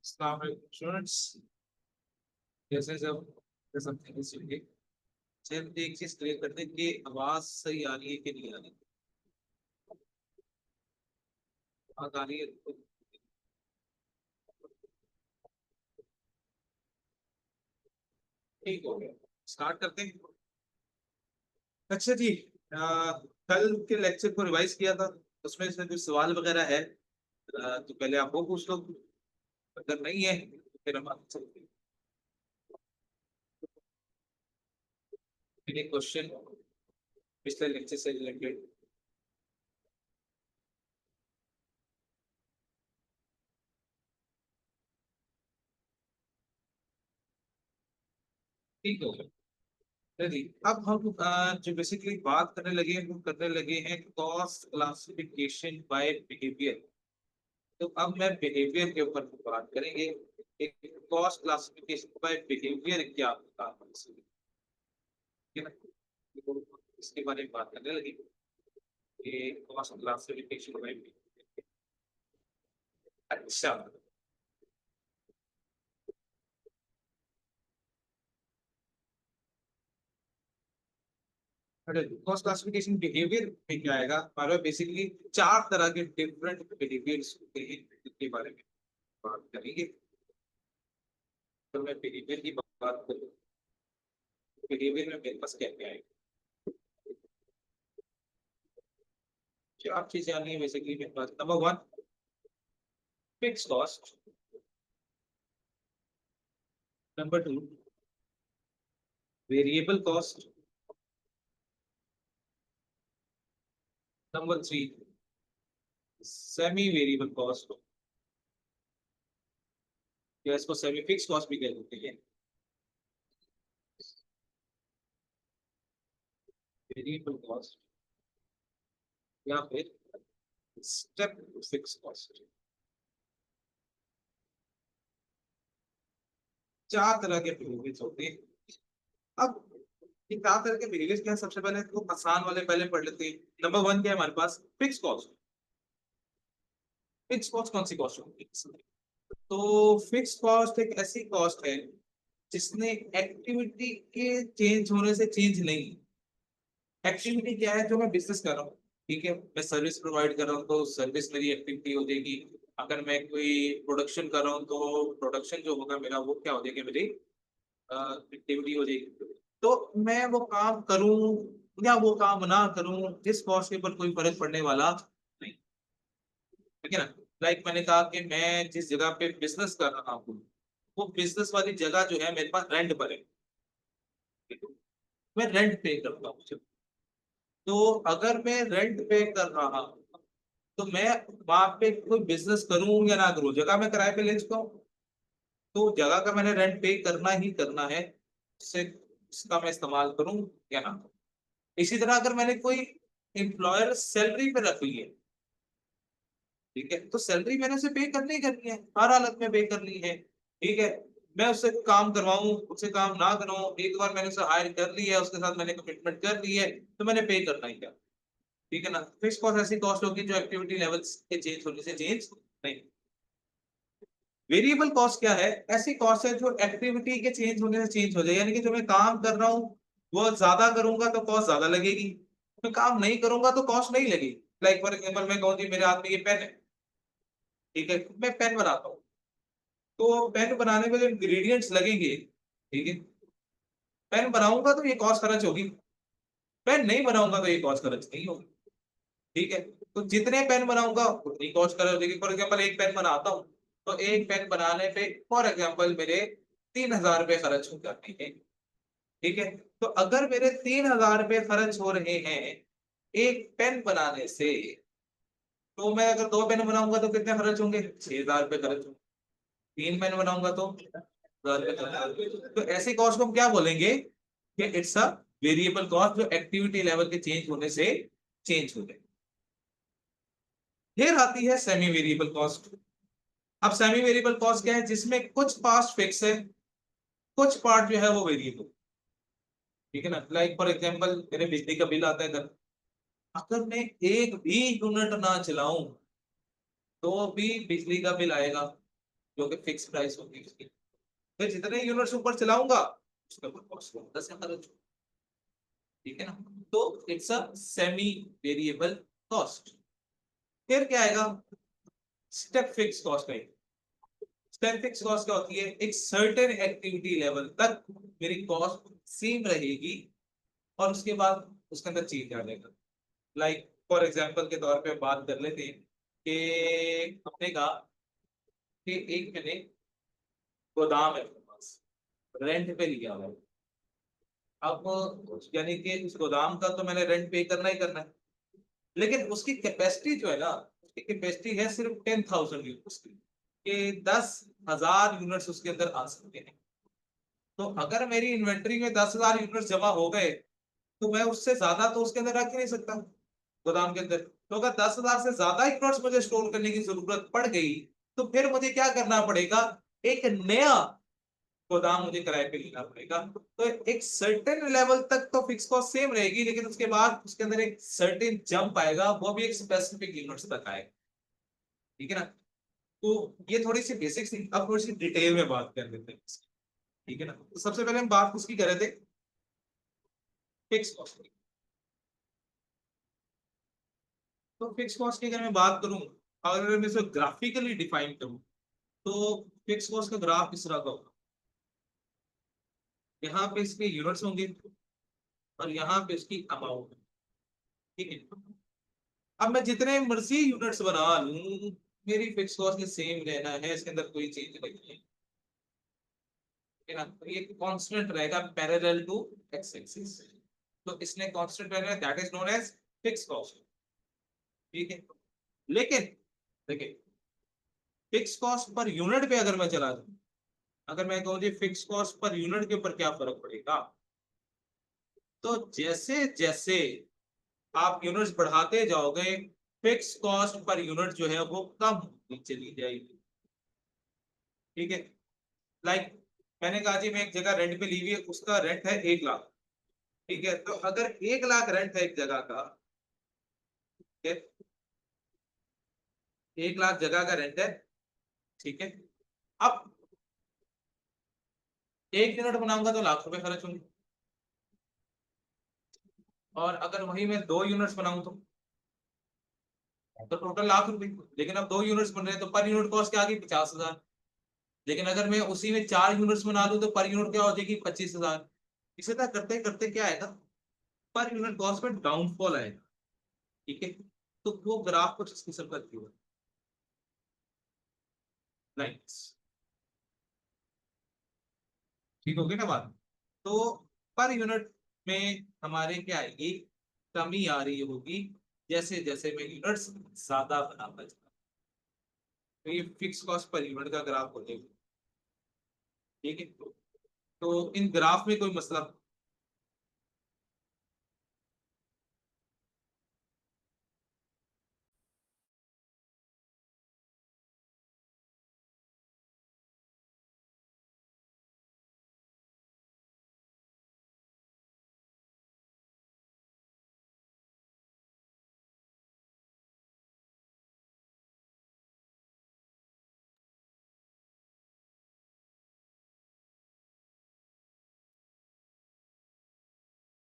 Students, जैसे जब something सीखे सिर्फ एक चीज क्लियर करते हैं कि आवाज सही आ रही है कि नहीं आ रही। आवाज आ रही है तो ठीक हो गया। स्टार्ट करते हैं। अच्छा जी। कल के लेक्चर को रिवाइज किया था, उसमें से कुछ सवाल वगैरह है। तो पहले आप वो पूछ लो, अगर नहीं है तो फिर हम आगे चलते हैं। फिर एक क्वेश्चन पिछले लेक्चर से रिलेटेड। ठीक हो गया। जी, अब हम जो बेसिकली बात करने लगे हैं, वो करने लगे हैं कॉस्ट क्लासिफिकेशन बाय बिहेवियर। तो अब मैं बिहेवियर के ऊपर बात करेंगे। एक कॉस्ट क्लासिफिकेशन बाय बिहेवियर क्या होता है, ठीक है ना? तो इसके बारे में बात करने लगे कि कॉस्ट क्लासिफिकेशन बाय बिहेवियर। अच्छा। कॉस्ट क्लासिफिकेशन बिहेवियर में क्या आएगा हमारे बेसिकली चार तरह के डिफरेंट बिहेवियर्स होते हैं, जिनके बारे में बात करेंगे। तो मैं बिहेवियर की बात करूँ, बिहेवियर में मेरे पास क्या क्या है। चार चीजें आनी है बेसिकली मेरे पास। Number one, fix cost. Number two, variable cost. Number three, semi variable cost, या इसको सेमी फिक्स कॉस्ट भी कह देते हैं। वेरिएबल कॉस्ट या फिर स्टेप फिक्स कॉस्ट। चार तरह के बिहेवियर्स होते हैं। अब ये चार तरह के बिहेवियर्स क्या है, सबसे पहले तो आसान वाले पहले पढ़ लेते हैं। नंबर वन क्या है हमारे पास, फिक्स कॉस्ट। फिक्स कॉस्ट कौन सी कॉस्ट होती है? तो फिक्स कॉस्ट एक ऐसी कॉस्ट है जिसने एक्टिविटी के चेंज होने से चेंज नहीं। एक्टिविटी क्या है, जो मैं बिजनेस कर रहा हूँ, ठीक है, मैं सर्विस प्रोवाइड कर रहा हूँ तो सर्विस मेरी एक्टिविटी हो जाएगी। अगर मैं कोई प्रोडक्शन कर रहा हूँ तो प्रोडक्शन जो होगा मेरा वो क्या हो जाएगी, मेरी एक्टिविटी हो जाएगी। तो मैं वो काम करूं या वो काम ना करूं, जिस कॉस्ट के ऊपर कोई फर्क पड़ने वाला नहीं, ठीक है ना। लाइक मैंने कहा कि मैं जिस जगह पे बिजनेस कर रहा हूँ, वो बिजनेस वाली जगह जो है मेरे पास रेंट पर है, ठीक है? मैं रेंट पे करता हूँ। तो अगर मैं रेंट पे कर रहा हूँ तो मैं वहां पे कोई बिजनेस करूं या ना करूं, जगह मैं किराए पे ले चुका हूँ, तो जगह का मैंने रेंट पे करना ही करना है। इससे इसका मैं इस्तेमाल करूं या ना करूं। इसी तरह अगर मैंने कोई एम्प्लॉयर सैलरी पे रख ली है, ठीक है, तो सैलरी मैंने उसे पे करनी ही करनी है, हर हालत में पे करनी है, ठीक है। मैं उससे काम करवाऊं, उससे काम ना करवाऊं, एक बार मैंने उसे हायर कर लिया है, उसके साथ मैंने कमिटमेंट कर ली है, तो मैंने पे करना ही क्या, ठीक है ना। फिक्स कॉस्ट ऐसी कॉस्ट होगी जो एक्टिविटी लेवल्स के चेंज होने से चेंज नहीं। वेरिएबल कॉस्ट क्या है, ऐसी कॉस्ट है जो एक्टिविटी के चेंज होने से चेंज हो जाए, यानी कि जो मैं काम कर रहा हूँ वो ज्यादा करूंगा तो कॉस्ट ज्यादा लगेगी, मैं काम नहीं करूंगा तो कॉस्ट नहीं लगेगी। लाइक फॉर एग्जाम्पल मैं कहूँ जी मेरे हाथ में ये पेन है, ठीक है, मैं पेन बनाता हूँ, तो पेन बनाने में जो इंग्रेडिएंट्स लगेंगे, ठीक है, पेन बनाऊंगा तो ये कॉस्ट खर्च होगी, पेन नहीं बनाऊंगा तो ये कॉस्ट खर्च नहीं होगी, ठीक है। तो जितने पेन बनाऊंगा उतनी कॉस्ट खर्च होगी। फॉर एग्जाम्पल एक पेन बनाता हूँ, तो एक पेन बनाने पे फॉर एग्जाम्पल मेरे 3,000 रुपये खर्च हो जाते हैं, ठीक है। तो अगर मेरे 3,000 रुपये खर्च हो रहे हैं एक पेन बनाने से, तो मैं अगर दो पेन बनाऊंगा तो कितने खर्च होंगे, 6,000 रुपये खर्च होंगे। तीन पेन बनाऊंगा तो 1,000 रुपये खर्च होंगे। तो ऐसी कॉस्ट को हम क्या बोलेंगे कि इट्स अ वेरिएबल कॉस्ट, जो एक्टिविटी लेवल के चेंज होने से चेंज हो गए। फिर आती है सेमी वेरिएबल कॉस्ट। अब सेमी वेरिएबल कॉस्ट क्या है, जिसमें कुछ पार्ट फिक्स है, कुछ पार्ट जो है वो वेरिएबल, ठीक है ना। लाइक फॉर एग्जांपल मेरे बिजली का बिल आता है घर, अगर मैं एक भी यूनिट ना चलाऊं तो भी बिजली का बिल आएगा, जो कि फिक्स प्राइस होगी उसकी। फिर जितने यूनिट्स ऊपर चलाऊंगा उसके ऊपर कॉस्ट होगा 10 या 15। ठीक है ना। तो it's a semi variable cost. फिर क्या आएगा, स्टेप फिक्स कॉस्ट आएगी। स्टेप फिक्स कॉस्ट क्या होती है, एक सर्टेन एक्टिविटी लेवल तक मेरी कॉस्ट सेम रहेगी और उसके बाद उसके अंदर चेंज आ जाएगा। लाइक फॉर एग्जांपल के तौर पे बात कर लेते हैं कि हमने कहा कि एक मैंने गोदाम है मेरे पास, रेंट पे लिया हुआ है। अब यानी कि उस गोदाम का तो मैंने रेंट पे करना ही करना है, लेकिन उसकी कैपेसिटी जो है ना, उसकी कैपेसिटी है सिर्फ 10,000 यूनिट्स की, कि 10,000 यूनिट्स उसके अंदर आ सकते हैं। तो अगर मेरी इन्वेंट्री में 10,000 यूनिट्स जमा हो गए तो मैं उससे ज्यादा तो उसके अंदर रख ही नहीं सकता गोदाम के अंदर। तो अगर 10,000 से ज्यादा यूनिट्स मुझे स्टोर करने की जरूरत पड़ गई तो फिर मुझे क्या करना पड़ेगा, एक नया गोदाम मुझे किराए पे लेना पड़ेगा। तो एक सर्टेन लेवल तक तो फिक्स कॉस्ट सेम रहेगी, लेकिन उसके बाद उसके अंदर एक सर्टेन जंप आएगा, वो भी एक स्पेसिफिक यूनिट्स तक आएगा। ठीक है ना। तो ये थोड़ी सी बेसिक्स थी, अब थोड़ी सी डिटेल में बात कर लेते हैं। ठीक है ना। तो सबसे पहले हम बात किसकी कर रहे थे, फिक्स कॉस्ट की। तो फिक्स कॉस्ट की अगर मैं बात करूं, अगर मैं इसे ग्राफिकली डिफाइन करूं, तो फिक्स कॉस्ट का ग्राफ इस तरह का होगा। यहाँ पे इसके यूनिट्स होंगे और यहाँ पे इसकी अमाउंट। ठीक है। अब मैं जितने मर्जी यूनिट्स बना लूं, मेरी फिक्स कॉस्ट सेम रहना है, इसके अंदर कोई चेंज नहीं है। है ना। तो ये कांस्टेंट रहेगा पैरेलल टू एक्स एक्सिस। तो इसने कांस्टेंट रहेगा, that is known as fix cost. ठीक है। लेकिन देखिए, फिक्स कॉस्ट पर यूनिट पे अगर मैं चला जाऊं, अगर मैं कहूं जी फिक्स कॉस्ट पर यूनिट के ऊपर क्या फर्क पड़ेगा, तो जैसे जैसे आप यूनिट्स बढ़ाते जाओगे, फिक्स कॉस्ट पर यूनिट जो है वो कम होती चली जाएगी। ठीक है। लाइक मैंने कहा जी मैं एक जगह रेंट पे ली हुई है, उसका रेंट है 1 लाख। ठीक है। तो अगर 1 लाख रेंट है एक जगह का, ठीक है, 1 लाख जगह का रेंट है। ठीक है। अब 1 यूनिट बनाऊंगा तो लाख रुपए खर्च होंगे, और अगर वही मैं 2 यूनिट्स बनाऊं तो टोटल लाख रुपए। लेकिन अब 2 यूनिट्स बन रहे हैं तो पर यूनिट कॉस्ट क्या आ गई, 50,000। लेकिन अगर मैं उसी में 4 यूनिट्स बना लूं तो पर यूनिट क्या हो जाएगी, 25,000। इसे तरह करते करते क्या आएगा, पर यूनिट कॉस्ट में डाउनफॉल आएगा। ठीक है। तो वो ग्राफ कुछ इस किस्म का दिखेगा, लाइक्स। ठीक होगी ना बात। तो पर यूनिट में हमारे क्या आएगी, कमी आ रही होगी जैसे जैसे मैं यूनिट्स ज्यादा बनाता जाऊं। तो ये फिक्स कॉस्ट पर यूनिट का ग्राफ हो जाएगा। ठीक है। तो इन ग्राफ में कोई मसला,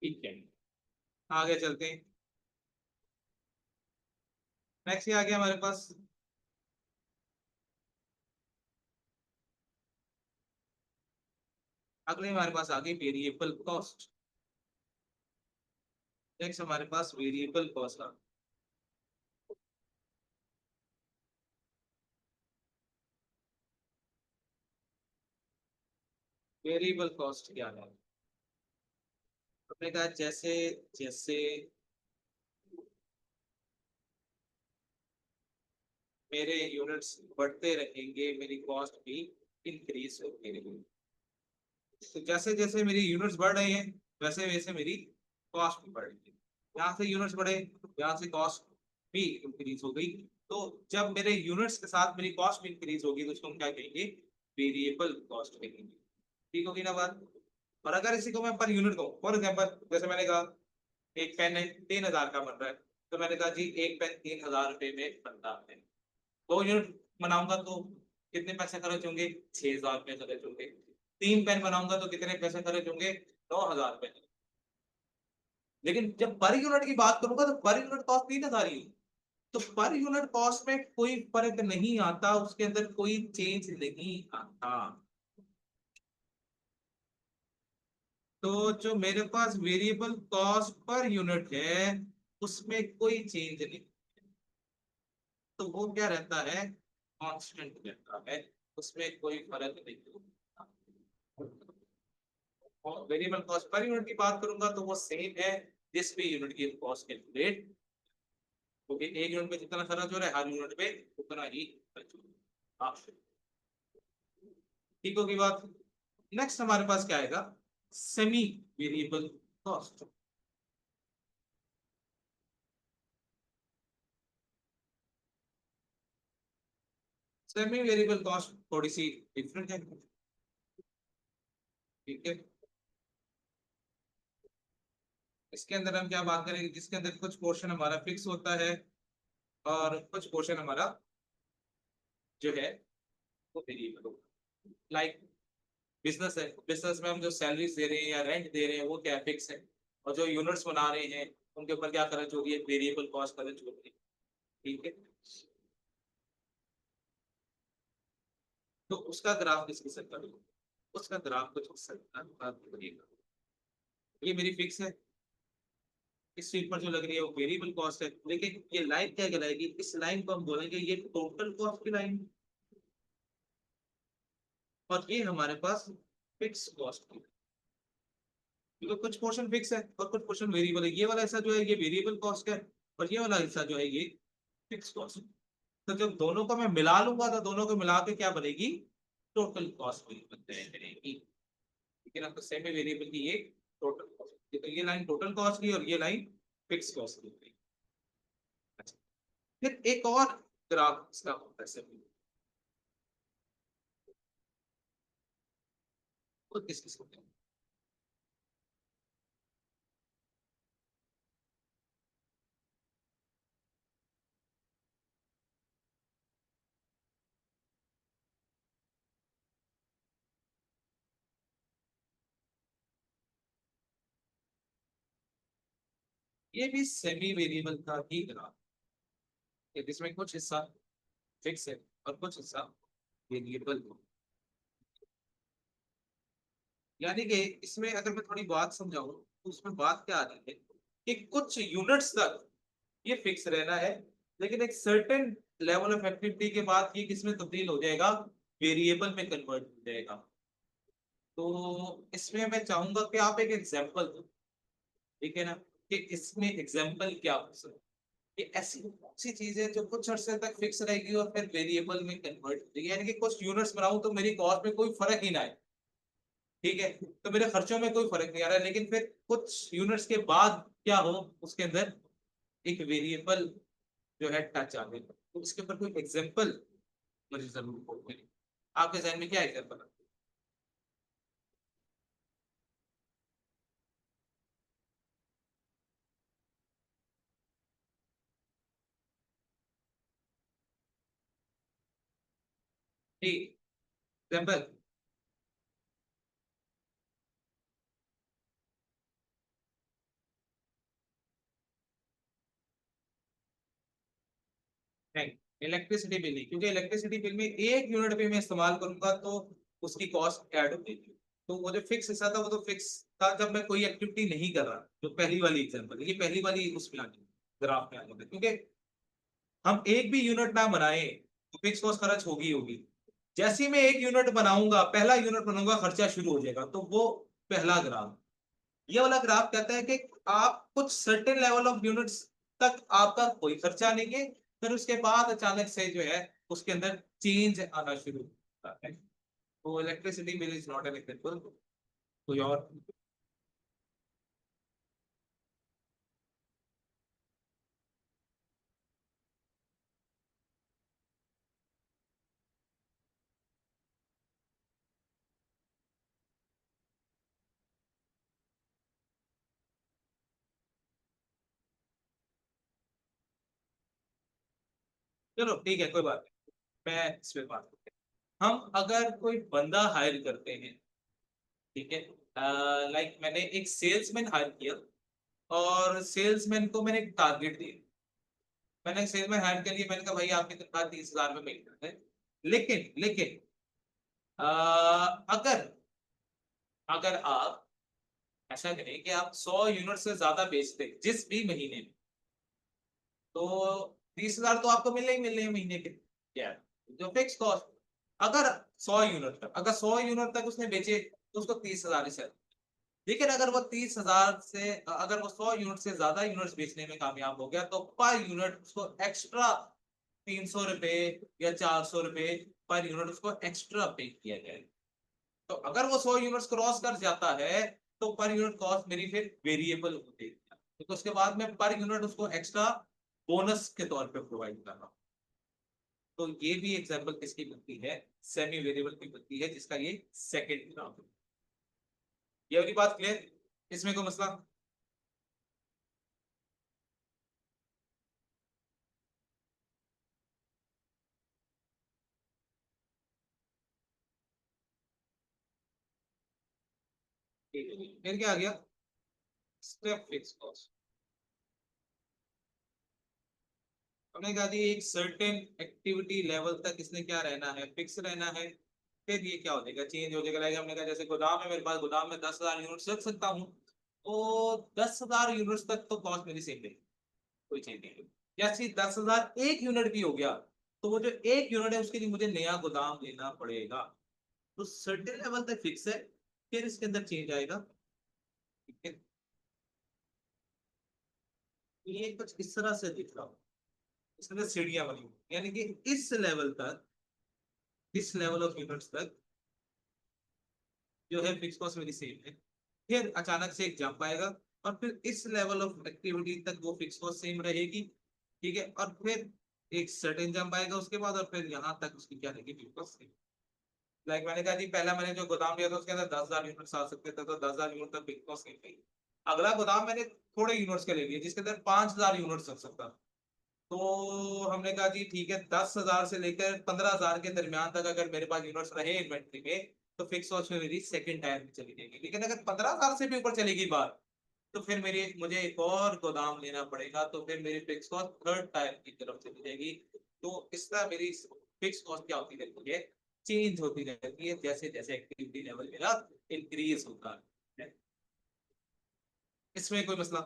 ठीक है, आगे चलते हैं। नेक्स्ट ये आ गया हमारे पास, अगले हमारे पास आ गई वेरिएबल कॉस्ट। नेक्स्ट हमारे पास वेरिएबल कॉस्ट आ, वेरिएबल कॉस्ट क्या है, हमने कहा जैसे जैसे मेरे यूनिट्स बढ़ते रहेंगे मेरी कॉस्ट भी इंक्रीज होती रहेगी। तो जैसे जैसे मेरी यूनिट्स बढ़ रही हैं वैसे वैसे मेरी कॉस्ट भी बढ़ रही है। यहाँ से यूनिट्स बढ़े, यहाँ से कॉस्ट भी इंक्रीज हो गई। तो जब मेरे यूनिट्स के साथ मेरी कॉस्ट भी इंक्रीज होगी तो उसको हम क्या कहेंगे, वेरिएबल कॉस्ट कहेंगे। ठीक होगी ना बात। और अगर इसी को मैं पर यूनिट कहूँ, फॉर एग्जाम्पल जैसे मैंने कहा एक पेन है 3,000 का बन रहा है, तो मैंने कहा जी एक पेन 3,000 रुपए में बनता है। 2 यूनिट बनाऊंगा तो कितने पैसे खर्च होंगे? 6,000 रुपये खर्च होंगे। 3 पेन बनाऊंगा तो कितने पैसे खर्च होंगे? 9,000 रुपये। लेकिन जब पर यूनिट की बात करूंगा तो पर यूनिट कॉस्ट 3,000 ही है। तो पर यूनिट कॉस्ट में कोई फर्क नहीं आता, उसके अंदर कोई चेंज नहीं आता। तो जो मेरे पास वेरिएबल कॉस्ट पर यूनिट है उसमें कोई चेंज नहीं, तो वो क्या रहता है? कांस्टेंट रहता है, उसमें कोई फर्क नहीं होता। और वेरिएबल कॉस्ट पर यूनिट की बात करूंगा तो वो सेम है जिस भी यूनिट की कॉस्ट कैलकुलेट, क्योंकि एक यूनिट पे जितना खर्च हो रहा है हर यूनिट पे उतना ही खर्च हो रहा है। हाँ, ठीक होगी बात। नेक्स्ट हमारे पास क्या आएगा? Semi variable cost. Semi variable cost थोड़ी सी डिफरेंट है, ठीक है। इसके अंदर हम क्या बात करेंगे, जिसके अंदर कुछ पोर्शन हमारा फिक्स होता है और कुछ पोर्शन हमारा जो है वो वेरिएबल होगा। लाइक बिजनेस है, बिजनेस में हम जो सैलरीज दे रहे हैं या रेंट दे रहे हैं वो क्या फिक्स है, और जो यूनिट्स बना रहे हैं उनके ऊपर क्या खर्च हो रही है? वेरिएबल कॉस्ट खर्च हो रही है, ठीक है। तो उसका ग्राफ किसके साथ करूँ? उसका ग्राफ कुछ इस तरह बनेगा। ये मेरी फिक्स है, इस शीट पर जो लग रही है वो वेरिएबल कॉस्ट है, लेकिन ये लाइन क्या कहलाएगी? इस लाइन को हम बोलेंगे ये टोटल कॉस्ट की लाइन, और ये हमारे पास फिक्स कॉस्ट की। तो कुछ पोर्शन फिक्स है और कुछ पोर्शन वेरिएबल है, ये वाला हिस्सा जो है ये वेरिएबल कॉस्ट है और ये वाला हिस्सा जो है ये फिक्स कॉस्ट। तो जब दोनों को मैं मिला लूंगा तो दोनों को मिला के क्या बनेगी? टोटल कॉस्ट बनेगी। लेकिन आपको सेमी वेरिएबल की ये टोटल कॉस्ट, तो ये लाइन टोटल कॉस्ट की और ये लाइन फिक्स कॉस्ट की। अच्छा, फिर एक और ग्राफ इसका होता है सेमी, वो किस किस होते हैं? ये भी सेमी वेरिएबल का ही ग्राफ है, जिसमें कुछ हिस्सा फिक्स है और कुछ हिस्सा वेरिएबल है। यानी कि इसमें अगर मैं थोड़ी बात समझाऊं तो उसमें बात क्या आ रही है कि कुछ यूनिट्स तक ये फिक्स रहना है, लेकिन एक सर्टेन लेवल ऑफ एक्टिविटी के बाद ये किसमें तब्दील हो जाएगा? वेरिएबल में कन्वर्ट हो जाएगा। तो इसमें मैं चाहूंगा कि आप एक एग्जांपल दो, ठीक है ना, कि इसमें एग्जांपल क्या हो सकता है। ये ऐसी कौन सी चीज है जो कुछ अर्से तक फिक्स रहेगी और फिर वेरिएबल में कन्वर्ट हो जाएगी, यानी कि कुछ यूनिट्स बनाऊं तो मेरी कॉस्ट में कोई फर्क ही ना आए, ठीक है, तो मेरे खर्चों में कोई फर्क नहीं आ रहा है, लेकिन फिर कुछ यूनिट्स के बाद क्या हो, उसके अंदर एक वेरिएबल जो है टच आ गई, तो इसके ऊपर कोई एग्जांपल मुझे जरूर बोलिए। आपके जहन में क्या एग्जांपल है? ठीक, एग्जांपल। नहीं, इलेक्ट्रिसिटी बिल नहीं, क्योंकि इलेक्ट्रिसिटी बिल में एक यूनिट भी मैं इस्तेमाल करूंगा तो उसकी कॉस्ट ऐड हो जाएगी। तो वो जो फिक्स हिस्सा था वो तो फिक्स था जब मैं कोई एक्टिविटी नहीं कर रहा, जो पहली वाली एग्जांपल, ये पहली वाली उसमें आ गई, ग्राफ में आ गया, क्योंकि हम एक भी यूनिट ना बनाए तो फिक्स कॉस्ट खर्च होगी होगी। जैसे ही मैं एक यूनिट बनाऊंगा, पहला यूनिट बनाऊंगा, खर्चा शुरू हो जाएगा, तो वो पहला ग्राफ। ये वाला ग्राफ कहता है कि आप कुछ सर्टेन लेवल ऑफ यूनिट्स तक आपका कोई खर्चा नहीं है, फिर उसके बाद अचानक से जो है उसके अंदर चेंज आना शुरू होता है। तो electricity bill is not an example. कोई और? चलो ठीक है, कोई बात नहीं, मैं इस पे बात करता हूँ। हम अगर कोई बंदा हायर करते हैं, ठीक है, लाइक मैंने एक सेल्समैन हायर किया और सेल्समैन को मैंने एक टारगेट दिया। मैंने सेल्समैन हायर कर लिया, मैंने कहा भाई आपकी तनख्वाह 30,000 में महीने है। लेकिन लेकिन अगर अगर आप ऐसा करें कि आप 100 यूनिट से ज्यादा बेचते जिस भी महीने में, तो 30,000 तो आपको मिलने ही मिलने हैं महीने के, क्या जो फिक्स कॉस्ट। अगर 100 यूनिट तक, अगर 100 यूनिट तक उसने बेचे तो उसको 30,000 ही सर। लेकिन अगर वो 30,000 से, अगर वो 100 यूनिट से ज्यादा यूनिट्स बेचने में कामयाब हो गया तो पर यूनिट उसको एक्स्ट्रा 300 रुपए या 400 रुपए पर यूनिट उसको एक्स्ट्रा पे किया जाए। तो अगर वो 100 यूनिट्स क्रॉस कर जाता है तो पर यूनिट कॉस्ट मेरी फिर वेरिएबल होती है, तो उसके बाद में पर यूनिट उसको एक्स्ट्रा बोनस के तौर पे प्रोवाइड कर रहा हूं। तो ये भी एग्जांपल किसकी बनती है, सेमी वेरिएबल की बनती है, जिसका ये सेकंड एग्जांपल। ये वाली बात क्लियर, इसमें कोई मसला? फिर क्या आ गया, स्टेप फिक्स कॉस्ट। हमने कहा जी एक सर्टेन एक्टिविटी लेवल तक इसने क्या रहना है, फिक्स रहना है। फिर ये क्या हो जाएगा, चेंज हो जाएगा। लाइक हमने कहा जैसे गोदाम है मेरे पास, गोदाम में 10,000 यूनिट रख सकता हूँ, तो 10,000 यूनिट तक तो कॉस्ट मेरी सेम रहेगी, कोई चेंज नहीं होगी। जैसे 10,000 एक यूनिट भी हो गया, तो वो जो एक यूनिट है उसके लिए मुझे नया गोदाम लेना पड़ेगा। तो सर्टेन लेवल तक फिक्स है, फिर इसके अंदर चेंज आएगा। ठीक है, ये कुछ इस तरह से दिख रहा हूँ, इसके अंदर सीढ़ियां बनी हुई, यानी कि इस लेवल तक, इस लेवल ऑफ यूनिट्स तक जो है फिक्स कॉस्ट मेरी सेम है। फिर अचानक से एक जंप आएगा और फिर इस लेवल ऑफ एक्टिविटी तक वो फिक्स कॉस्ट सेम रहेगी। ठीक है, और फिर एक सर्टेन जंप आएगा उसके बाद, और फिर यहाँ तक उसकी क्या रहेगी, फिक्स कॉस्ट सेम। लाइक मैंने कहा जी पहला मैंने जो गोदाम लिया था उसके अंदर 10,000 यूनिट्स आ सकते थे, तो 10,000 यूनिट तक फिक्स कॉस्ट सेम थी। अगला गोदाम मैंने थोड़े यूनिट्स के ले लिए जिसके अंदर 5,000 यूनिट्स रख सकता, तो हमने कहा जी ठीक है 10,000 से लेकर 15,000 के दरमियान तक अगर मेरे पास यूनिट्स रहे इन्वेंट्री में, तो फिक्स कॉस्ट में मेरी सेकंड टायर में चली जाएगी। लेकिन अगर 15,000 से भी ऊपर चलेगी बात, तो फिर मेरी मुझे एक और गोदाम लेना पड़ेगा, तो फिर मेरी फिक्स कॉस्ट थर्ड टायर की तरफ चली जाएगी। तो इस तरह मेरी फिक्स कॉस्ट क्या होती रहती है, चेंज होती रहती है, जैसे जैसे एक्टिविटी लेवल मेरा इंक्रीज होता है। इसमें कोई मसला?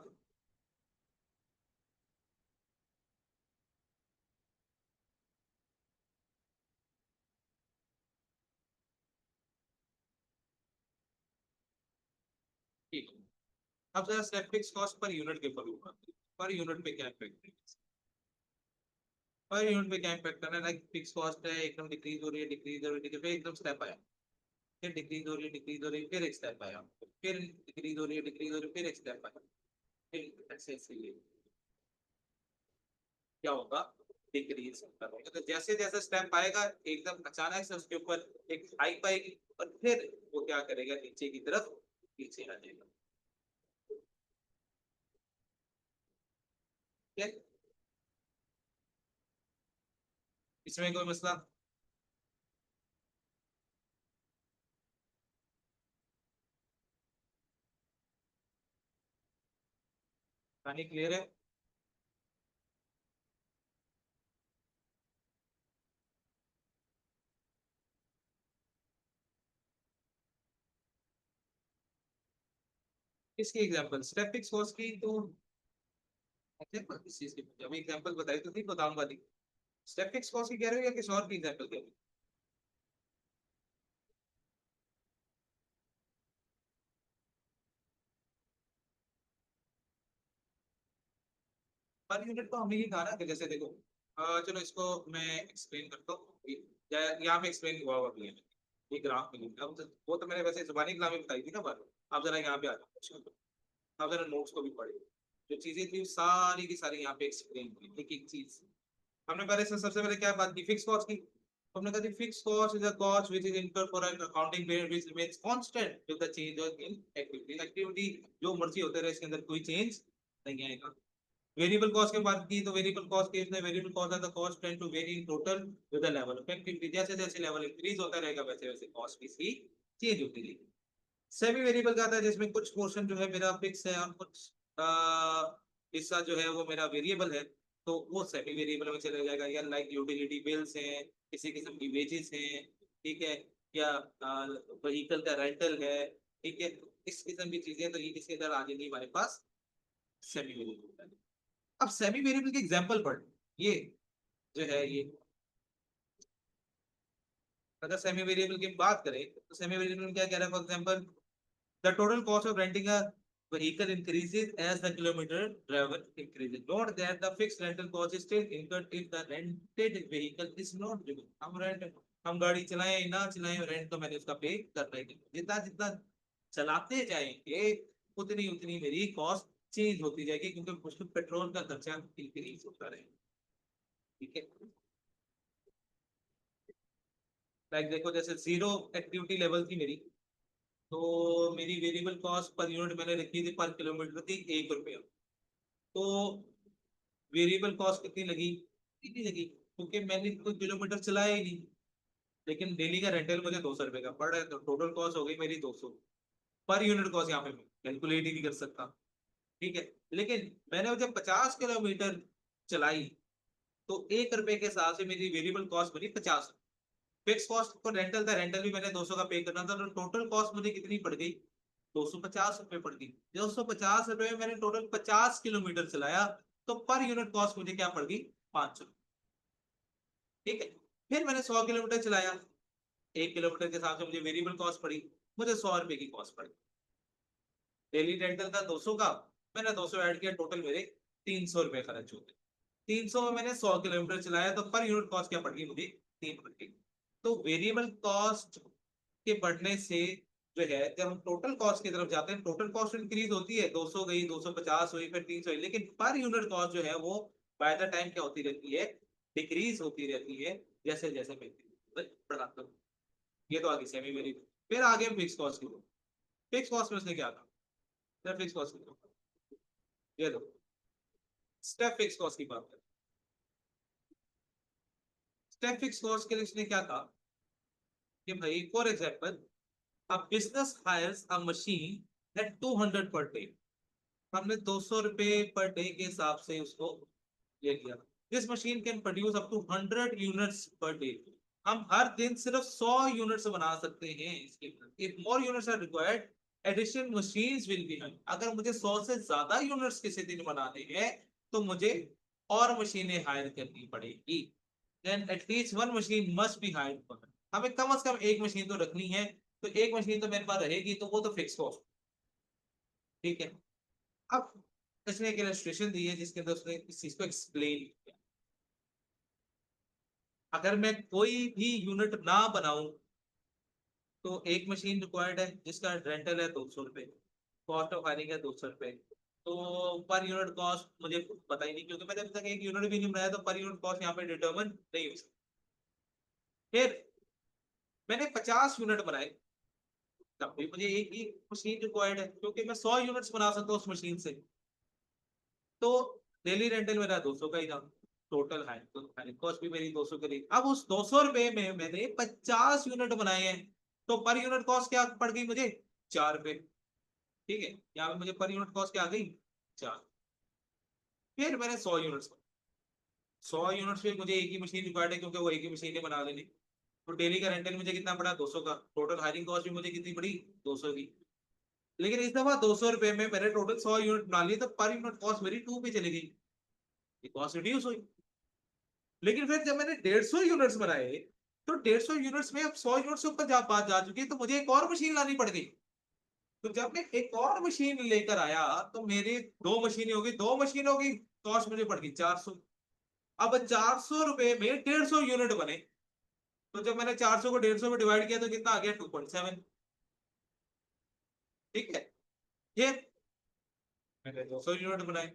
ठीक है, अब जरा step fix cost per unit के ऊपर, पर यूनिट पे क्या इफेक्ट है, पर यूनिट पे क्या इम्पैक्ट करना है। लाइक फिक्स कॉस्ट है एकदम डिक्रीज हो रही है, डिक्रीज हो रही है, फिर एकदम स्टेप आया, फिर डिक्रीज हो रही है, डिक्रीज हो रही है, फिर एक स्टेप आया, फिर डिक्रीज हो रही है, डिक्रीज हो रही है, फिर एक स्टेप आया, फिर ऐसे ऐसे ये क्या होगा, डिक्रीज करेगा। तो जैसे जैसे स्टेप आएगा एकदम अचानक से उसके ऊपर एक हाइप आएगी, और फिर वो क्या करेगा, नीचे की तरफ पीछे आ जाएगा। ठीक है, इसमें कोई मसला? कहानी क्लियर है? इसकी एग्जांपल स्टेप फिक्स कॉस्ट की तो एग्जांपल किस चीज की, अभी एग्जांपल बताई तो थी गोदाम वाली। स्टेप फिक्स कॉस्ट की कह रहे हो या किसी और की एग्जांपल कह रहे हो? पर यूनिट तो हमने ये कहा ना कि जैसे देखो, चलो इसको मैं एक्सप्लेन करता हूँ। यहाँ पे एक्सप्लेन हुआ हुआ भी है, ये ग्राफ में लिखा है। वो तो मैंने वैसे जुबानी कलाम में बताई थी ना बात। आप जरा यहाँ पे आ जाओ, आप जरा नोट्स को भी पढ़े, जो चीजें थी सारी की सारी यहाँ पे एक्सप्लेन हुई एक एक चीज। हमने पहले से सबसे पहले क्या बात की, फिक्स कॉस्ट की। तो हमने कहा fix cost is a cost which is incurred for an accounting period which remains constant with the change in activity. Activity जो मर्जी होते रहे, इसके अंदर कोई चेंज नहीं आएगा। वेरिएबल कॉस्ट की बात की तो वेरिएबल कॉस्ट के इसमें वेरिएबल कॉस्ट है the cost tend to vary in total with the level of activity, जैसे जैसे लेवल इंक्रीज होता रहेगा वैसे वैसे कॉस्ट भी इसकी चेंज होती रहेगी। सेमी वेरिएबल का आता है जिसमें कुछ पोर्शन जो है मेरा फिक्स है और कुछ हिस्सा जो है वो मेरा वेरिएबल है, तो वो सेमी वेरिएबल में चला जाएगा। या लाइक यूटिलिटी बिल्स हैं, किसी किस्म की वेजेस हैं, ठीक है, या व्हीकल का रेंटल है, ठीक है, इस किस्म की चीजें, तो ये किसके अंदर आ जाएंगी हमारे पास सेमी वेरिएबल। अब सेमी वेरिएबल की एग्जांपल पढ़, ये जो है ये, अगर सेमी वेरिएबल की बात करें तो सेमी वेरिएबल में क्या कह रहा है, for example the total cost of renting a vehicle increases as the kilometer driven increases. Note that the fixed rental cost is still incurred if the rented vehicle is not driven. हम गाड़ी चलाएं ना चलाएं, rent तो मैंने उसका पे करना ही है। जितना जितना चलाते जाएंगे उतनी उतनी मेरी कॉस्ट चेंज होती जाएगी, क्योंकि उसमें पेट्रोल का खर्चा इंक्रीज होता रहेगा, ठीक है। लाइक देखो जैसे जीरो एक्टिविटी लेवल थी मेरी, तो मेरी वेरिएबल कॉस्ट पर यूनिट मैंने रखी थी पर किलोमीटर थी 1 रुपया। तो वेरिएबल कॉस्ट कितनी लगी, कितनी लगी, क्योंकि मैंने कोई किलोमीटर चलाया ही नहीं। लेकिन डेली का रेंटल मुझे 200 रुपए का पड़ रहा है, तो टोटल कॉस्ट हो गई मेरी 200 पर यूनिट कॉस्ट। यहाँ पे मैं कैलकुलेट ही नहीं कर सकता, ठीक है। लेकिन मैंने जब 50 किलोमीटर चलाई तो 1 रुपए के हिसाब से मेरी वेरिएबल कॉस्ट बनी 50। फिक्स कॉस्ट को रेंटल था, रेंटल भी मैंने 200 का पे करना था, तो टोटल कॉस्ट मुझे कितनी पड़ गई, 250 रुपए पड़ गई। 250 रुपए में मैंने टोटल 50 किलोमीटर चलाया, तो पर यूनिट कॉस्ट मुझे क्या पड़ गई, 500, ठीक है। फिर मैंने 100 किलोमीटर चलाया, 1 किलोमीटर के हिसाब से मुझे वेरिएबल कॉस्ट पड़ी, मुझे 100 रुपए की कॉस्ट पड़ी। डेली रेंटल था 200 का, मैंने 200 ऐड किया, टोटल मेरे 300 रुपए खर्च होते। 300 में मैंने 100 किलोमीटर चलाया, तो पर यूनिट कॉस्ट क्या पड़ गई मुझे, 3 रुपए। तो वेरिएबल कॉस्ट के बढ़ने से जो है, जब हम टोटल कॉस्ट की तरफ जाते हैं, टोटल कॉस्ट इंक्रीज होती है, 200 गई, 250 हुई, फिर 300 हुई, लेकिन पर यूनिट कॉस्ट जो है वो बाय द टाइम क्या होती रहती है, डिक्रीज होती रहती है, जैसे जैसे मैं बढ़ाता हूँ। ये तो आगे सेमी वेरिएबल। फिर आगे फिक्स कॉस्ट की, फिक्स कॉस्ट में उसने क्या कहा, फिक्स कॉस्ट की, ये दो स्टेप फिक्स कॉस्ट की बात करें। स्टेप फिक्स कॉस्ट के लिए उसने क्या कहा कि भाई for example a business hires a machine at 200 per day। हमने 200 रुपए पर डे के हिसाब से उसको ले लिया। This machine can produce up to 100 units per day. हम हर दिन सिर्फ 100 यूनिट्स बना सकते हैं इसके। If more units are required, additional machines will be hired. अगर मुझे 100 से ज्यादा यूनिट्स किसी दिन बनाने हैं तो मुझे और मशीनें हायर करनी पड़ेगी। Then at least one machine must be hired for. हमें कम से कम एक मशीन तो रखनी है, तो एक मशीन तो मेरे पास रहेगी, तो वो तो फिक्स कॉस्ट, ठीक है। अब इसने एक इलस्ट्रेशन दी है जिसके अंदर उसने इस चीज को एक्सप्लेन किया। अगर मैं कोई भी यूनिट ना बनाऊं तो एक मशीन रिक्वायर्ड है जिसका रेंटल है 200 रुपए, कॉस्ट ऑफ हायरिंग है 200 रुपए। तो पर यूनिट कॉस्ट मुझे पता ही नहीं, क्योंकि मैंने अभी तक एक यूनिट भी नहीं बनाया, तो पर यूनिट कॉस्ट यहाँ पे डिटर्मिन नहीं हो सकती। फिर मैंने 50 यूनिट बनाए, तब भी मुझे एक ही मशीन रिक्वायर्ड है, क्योंकि मैं 100 यूनिट्स बना सकता हूँ उस मशीन से। तो डेली रेंटल मेरा 200 का ही था, टोटल है तो कॉस्ट भी मेरी 200 करी। अब उस 200 रुपए में मैंने 50 यूनिट बनाए हैं, तो पर यूनिट कॉस्ट क्या पड़ गई मुझे, 4 रुपए, ठीक है। यहाँ पे मुझे पर यूनिट कॉस्ट क्या आ गई, 4। फिर मैंने 100 यूनिट्स, 100 यूनिट्स में मुझे एक ही मशीन रिक्वायर्ड है, क्योंकि वो एक ही मशीन ने बना लेनी। तो डेली का रेंटल मुझे कितना पड़ा, 200 का। टोटल हायरिंग कॉस्ट भी मुझे कितनी पड़ी, 200 की। लेकिन इस दफा 200 रुपए में मैंने टोटल 100 यूनिट बना लिए, तो पर यूनिट कॉस्ट मेरी 2 पे चली गई, कॉस्ट रिड्यूस हुई। लेकिन फिर जब मैंने 150 यूनिट्स बनाए, तो 150 यूनिट्स में अब 100 यूनिट से ऊपर जा बात जा चुकी है, तो मुझे एक और मशीन लानी पड़ गई। तो जब मैं एक और मशीन लेकर आया, तो मेरे दो मशीनें होगी, दो मशीन होगी, कॉस्ट मुझे पड़ गई 400। अब 400 रुपए में 150 यूनिट बने, तो जब मैंने 400 को 150 में डिवाइड किया तो कितना आ गया, 2.7, ठीक है। ये मैंने 200 यूनिट बनाए,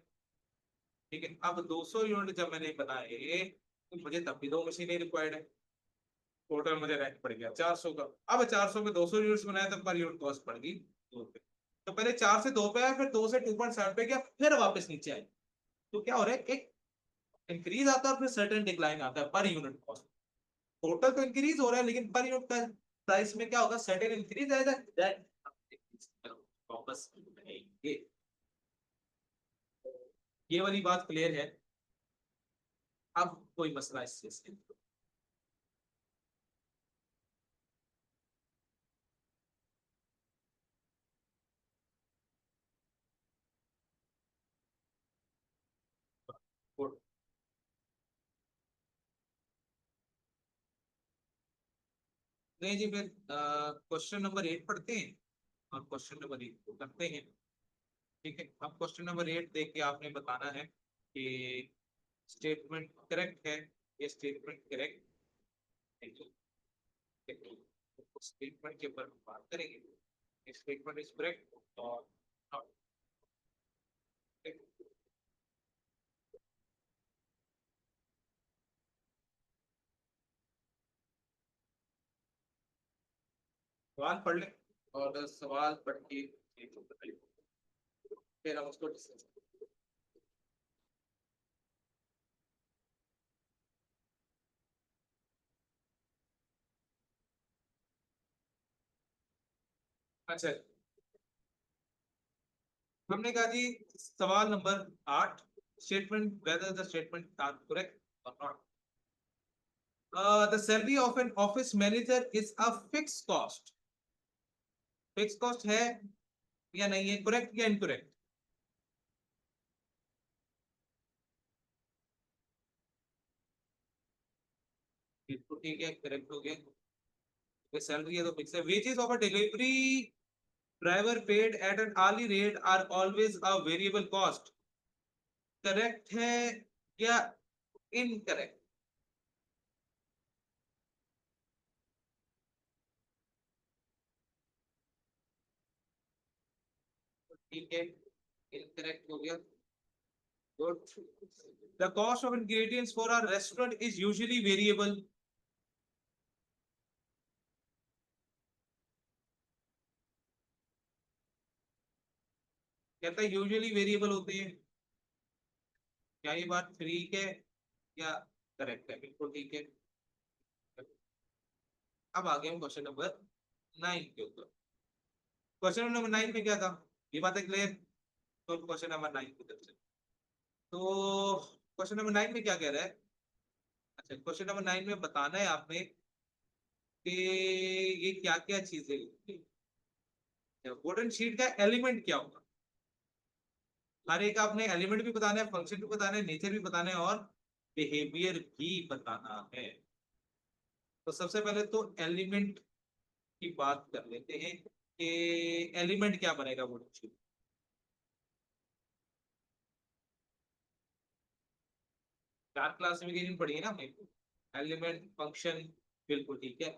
ठीक है। अब 200 यूनिट जब मैंने बनाए, तो मुझे तब भी दो मशीनें रिक्वायर्ड है, टोटल मुझे रेंट पड़ गया 400 का। अब 400 में 200 यूनिट्स बनाया, तब पर यूनिट कॉस्ट पड़ गई 2 पे। तो पहले 4 से 2 पे आया, फिर 2 से 2.7 पे गया, फिर वापस नीचे आए। तो क्या हो रहा है, एक इंक्रीज आता है और फिर सर्टेन डिक्लाइन आता है पर यूनिट कॉस्ट। टोटल तो इंक्रीज हो रहा है लेकिन पर यूनिट का प्राइस में क्या होगा, सर्टेन इंक्रीज आएगा, दैट वापस ये वाली बात क्लियर है। अब कोई मसला इससे नहीं जी, फिर क्वेश्चन नंबर 8 पढ़ते हैं और क्वेश्चन नंबर 8 को करते हैं। ठीक है, अब क्वेश्चन नंबर 8 देख के आपने बताना है कि स्टेटमेंट करेक्ट है, ये स्टेटमेंट करेक्ट है। स्टेटमेंट के ऊपर हम बात करेंगे, स्टेटमेंट इज करेक्ट और not correct। सवाल पढ़ ले और सवाल पढ़ के फिर हम उसको डिस्कस। अच्छा, हमने कहा जी सवाल नंबर 8, statement whether the statement are correct और not. The salary of an office manager is a fix cost. Fix cost है या नहीं है, करेक्ट या इनकरेक्ट? तो ठीक है, करेक्ट हो गया। सैलरी है तो फिक्स है। Wages of a delivery driver paid at an hourly rate are always a variable cost. Correct है या इनकरेक्ट? ठीक है, इनकरेक्ट हो गया। Good. The cost of ingredients for our restaurant is usually variable. कहता है यूजुअली वेरिएबल होते हैं। क्या ये बात ठीक है या करेक्ट है? बिल्कुल ठीक है। अब आ गए हम क्वेश्चन नंबर 9 के ऊपर। क्वेश्चन नंबर 9 में क्या था, ये बात है क्लियर? तो क्वेश्चन नंबर 9 की तरफ से, तो क्वेश्चन नंबर 9 में क्या कह रहा है? अच्छा, क्वेश्चन नंबर 9 में बताना है आपने कि ये क्या क्या चीजें होती है, वुडन शीट का एलिमेंट क्या होगा। हर एक आपने एलिमेंट भी बताना है, फंक्शन भी बताना है, नेचर भी बताना है और बिहेवियर भी बताना है। तो सबसे पहले तो एलिमेंट की बात कर लेते हैं कि एलिमेंट क्या बनेगा वुडन शीट। चार क्लासिफिकेशन पढ़ी है ना हमने, एलिमेंट, फंक्शन, बिल्कुल ठीक है,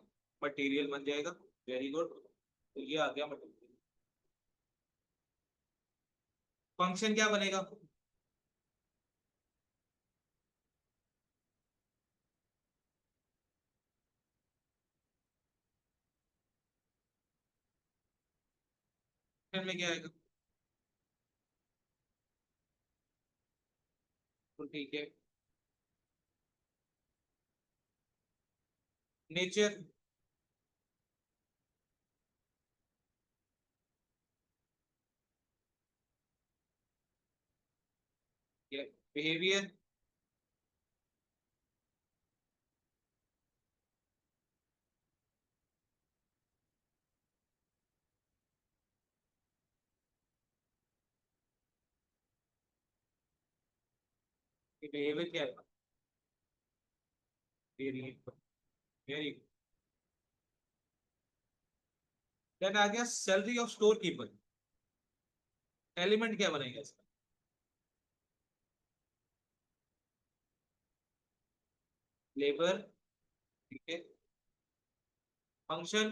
मटेरियल बन जाएगा। वेरी गुड, तो ये आ गया मटेरियल। फंक्शन क्या बनेगा? फंक्शन में क्या आएगा? तो ठीक है, नेचर, बिहेवियर, बिहेवियर क्या आएगा? वेरिएबल। Very good. देन आ गया salary of store keeper. Element क्या बनेगा इसका? लेबर, ठीक है। फंक्शन,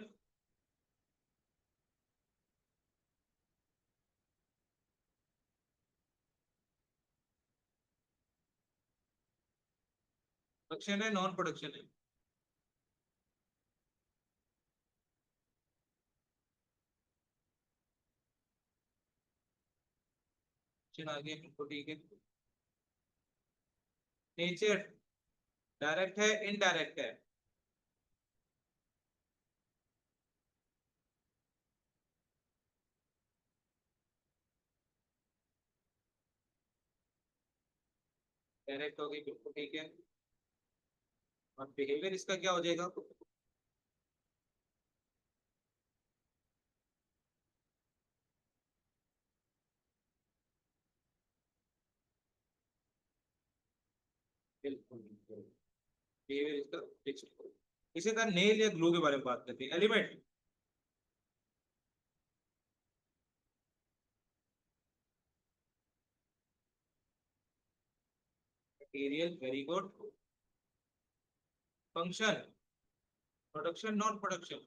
फंक्शन है, नॉन प्रोडक्शन है। फंक्शन आ गया, बिल्कुल ठीक है। नेचर डायरेक्ट है इनडायरेक्ट है? डायरेक्ट होगी, बिल्कुल ठीक है। और बिहेवियर इसका क्या हो जाएगा? बिल्कुल बिहेवियर इसका फिक्स्ड। इसी तरह नेल या ग्लू के बारे में बात करते हैं। Element, material, very good. Function, production non production.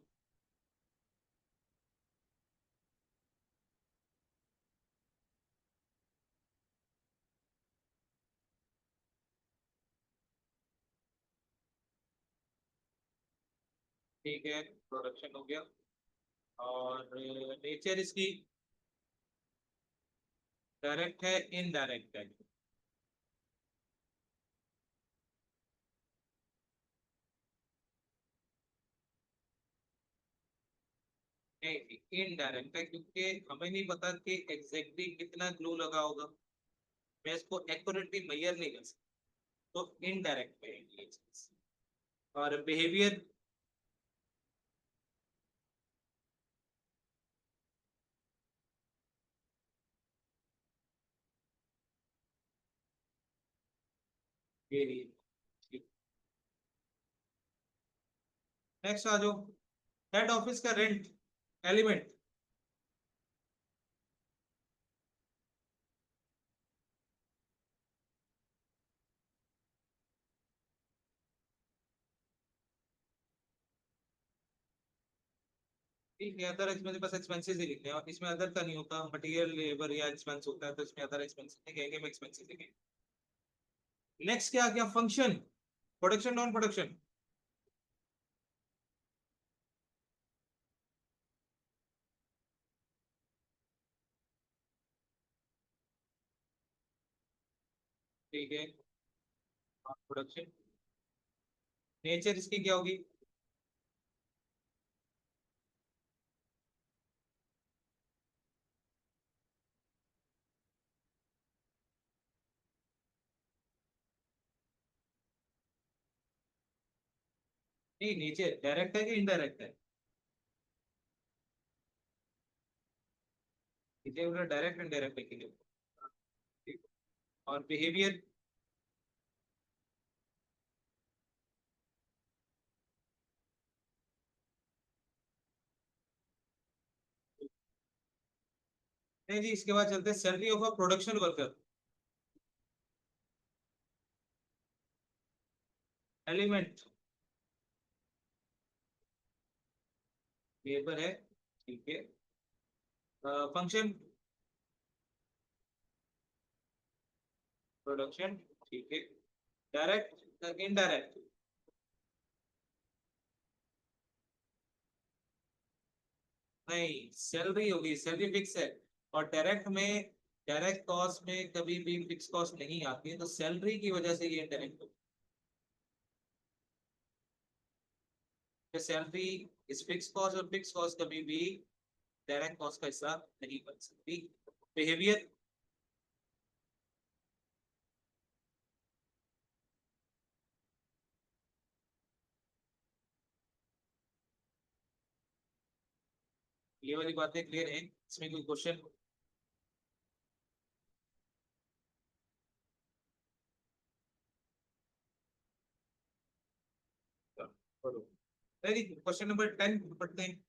ठीक है, प्रोडक्शन हो गया। और नेचर इसकी डायरेक्ट है इनडायरेक्ट है? इनडायरेक्ट है क्योंकि हमें नहीं पता कि एग्जैक्टली कितना ग्लू लगा होगा। मैं इसको एक्यूरेटली मेजर नहीं कर सकता, तो इनडायरेक्ट है ये चीज। और बिहेवियर, वेरी। नेक्स्ट आ जाओ, हेड ऑफिस का रेंट। एलिमेंट, ठीक है। अदर एक्सपेंस, बस एक्सपेंसेस ही लिखते हैं और इसमें अदर का नहीं होता, मटेरियल लेबर या एक्सपेंस होता है, तो इसमें अदर एक्सपेंसेस नहीं कहेंगे, हम एक्सपेंसेस लिखेंगे। नेक्स्ट क्या आ गया? Function, production non production. ठीक है, प्रोडक्शन। नेचर इसकी क्या होगी? नहीं, नेचर डायरेक्ट है कि इनडायरेक्ट है? नेचर डायरेक्ट इनडायरेक्ट है कि नहीं? ठीक। और बिहेवियर, नहीं जी, इसके बाद चलते हैं salary of a production worker. Element, labour है, ठीक है। फंक्शन, प्रोडक्शन, ठीक है। Direct indirect? नहीं, सैलरी होगी, सैलरी फिक्स है। और डायरेक्ट में, डायरेक्ट कॉस्ट में कभी भी फिक्स कॉस्ट नहीं आती है, तो सैलरी की वजह से ये डायरेक्ट होगी। सैलरी इज फिक्स कॉस्ट, और फिक्स कॉस्ट कभी भी डायरेक्ट कॉस्ट का हिस्सा नहीं बन सकती। बिहेवियर, ये वाली बातें क्लियर है? इसमें कोई क्वेश्चन? क्वेश्चन नंबर 10 पढ़ते हैं।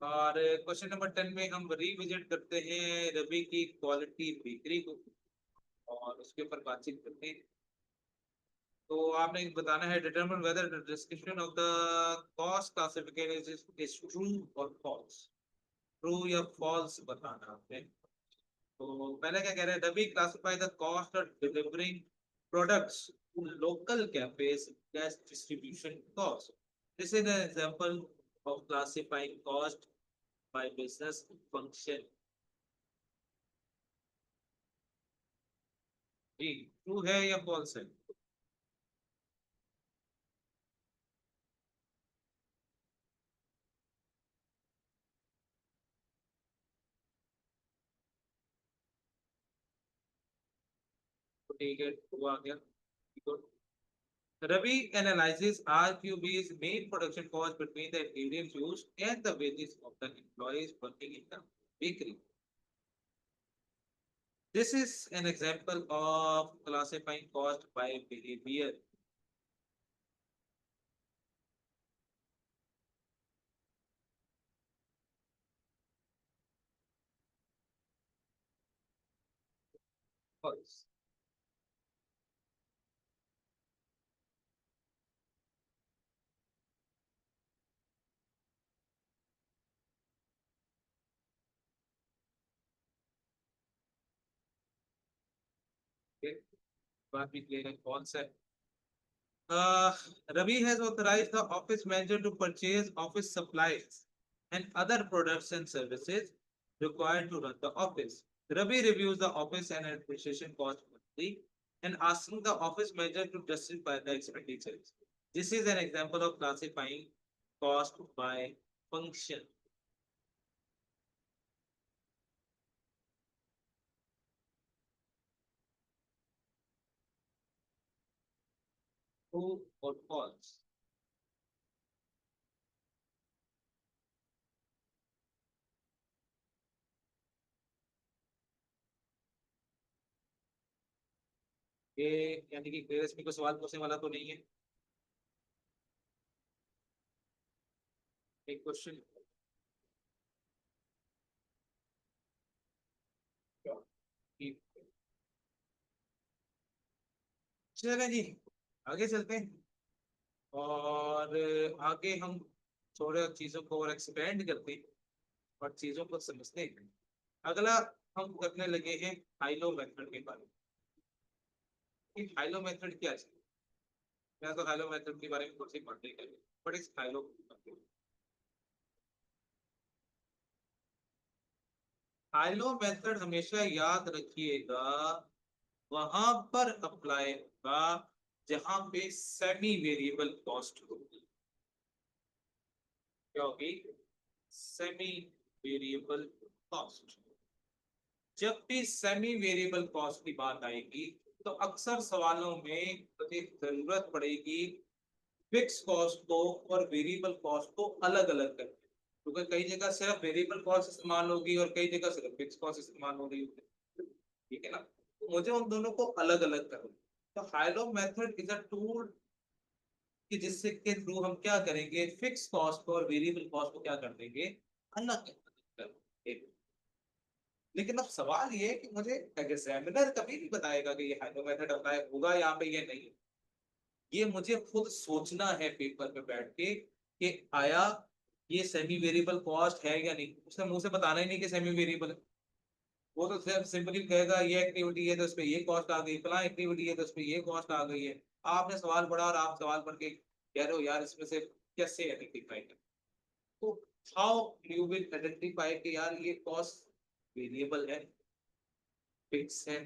और क्वेश्चन नंबर 10 में हम रिविजिट करते हैं रवि की क्वालिटी बेकरी को, और उसके ऊपर बातचीत करते हैं। तो आपने बताना है, determine whether the description of the cost classification is true और फॉल्स। ट्रू या फॉल्स बताना आपने। तो पहले क्या कह रहे हैं? Ravi classify the cost of delivering products to local cafes as distribution cost. This is an example of classifying cost by business function. जी, ट्रू है या फॉल्स है? ठीक है, वो आ गया। Good. Ravi analyzes RQB's main production cost between the ingredients used and the wages of the employees working in the bakery. This is an example of classifying cost by behavior. Costs. Okay, बात भी clear है कौन सा है? Ravi has authorized the office manager to purchase office supplies and other products and services required to run the office. Ravi reviews the office and administration cost monthly and asking the office manager to justify the expenditures. This is an example of classifying cost by function. True or false? ये यानी कि clear को सवाल पूछने वाला तो नहीं है। एक क्वेश्चन। चलें जी, आगे चलते हैं और आगे हम थोड़ा चीजों को और एक्सपेंड करते हैं और चीजों को समझते हैं। अगला हम करने लगे हैं हाइलो मेथड के बारे में। कि हाइलो मेथड क्या है? मैं तो हाइलो मेथड के बारे में कुछ ही पढ़ने के लिए बट इस हाइलो हाइलो मेथड हमेशा याद रखिएगा, वहां पर अप्लाई होगा जहां पे सेमी वेरिएबल कॉस्ट होगी। क्या होगी? Semi variable cost. जब भी सेमी वेरिएबल कॉस्ट की बात आएगी तो अक्सर सवालों में मुझे जरूरत पड़ेगी फिक्स कॉस्ट को और वेरिएबल कॉस्ट को अलग अलग करके, क्योंकि कई जगह सिर्फ वेरिएबल कॉस्ट इस्तेमाल होगी और कई जगह सिर्फ फिक्स कॉस्ट इस्तेमाल होगी। ठीक है ना? तो मुझे उन दोनों को अलग अलग करना। तो high-low method is a tool कि जिससे के थ्रू हम क्या करेंगे, फिक्स कॉस्ट को और वेरिएबल कॉस्ट को क्या कर देंगे, अलग कर देंगे। लेकिन अब सवाल ये है कि मुझे एग्जामिनर कभी नहीं बताएगा कि ये हाइड्रो मेथड अप्लाई होगा यहाँ पे ये नहीं। ये मुझे खुद सोचना है पेपर पे बैठ के कि आया ये सेमी वेरिएबल कॉस्ट है या नहीं। उसने मुंह से बताना ही नहीं कि सेमी वेरिएबल है। वो तो सिर्फ सिंपली कहेगा ये एक्टिविटी है तो उसपे ये कॉस्ट आ गई, फला एक्टिविटी है तो उसपे ये कॉस्ट आ गई है। आपने सवाल पढ़ा और आप सवाल पढ़ के कह रहे हो यार इसमें से कैसे आइडेंटिफाई करें। तो हाउ यू विल आइडेंटिफाई कि यार ये कॉस्ट वेरिएबल है, फिक्स है,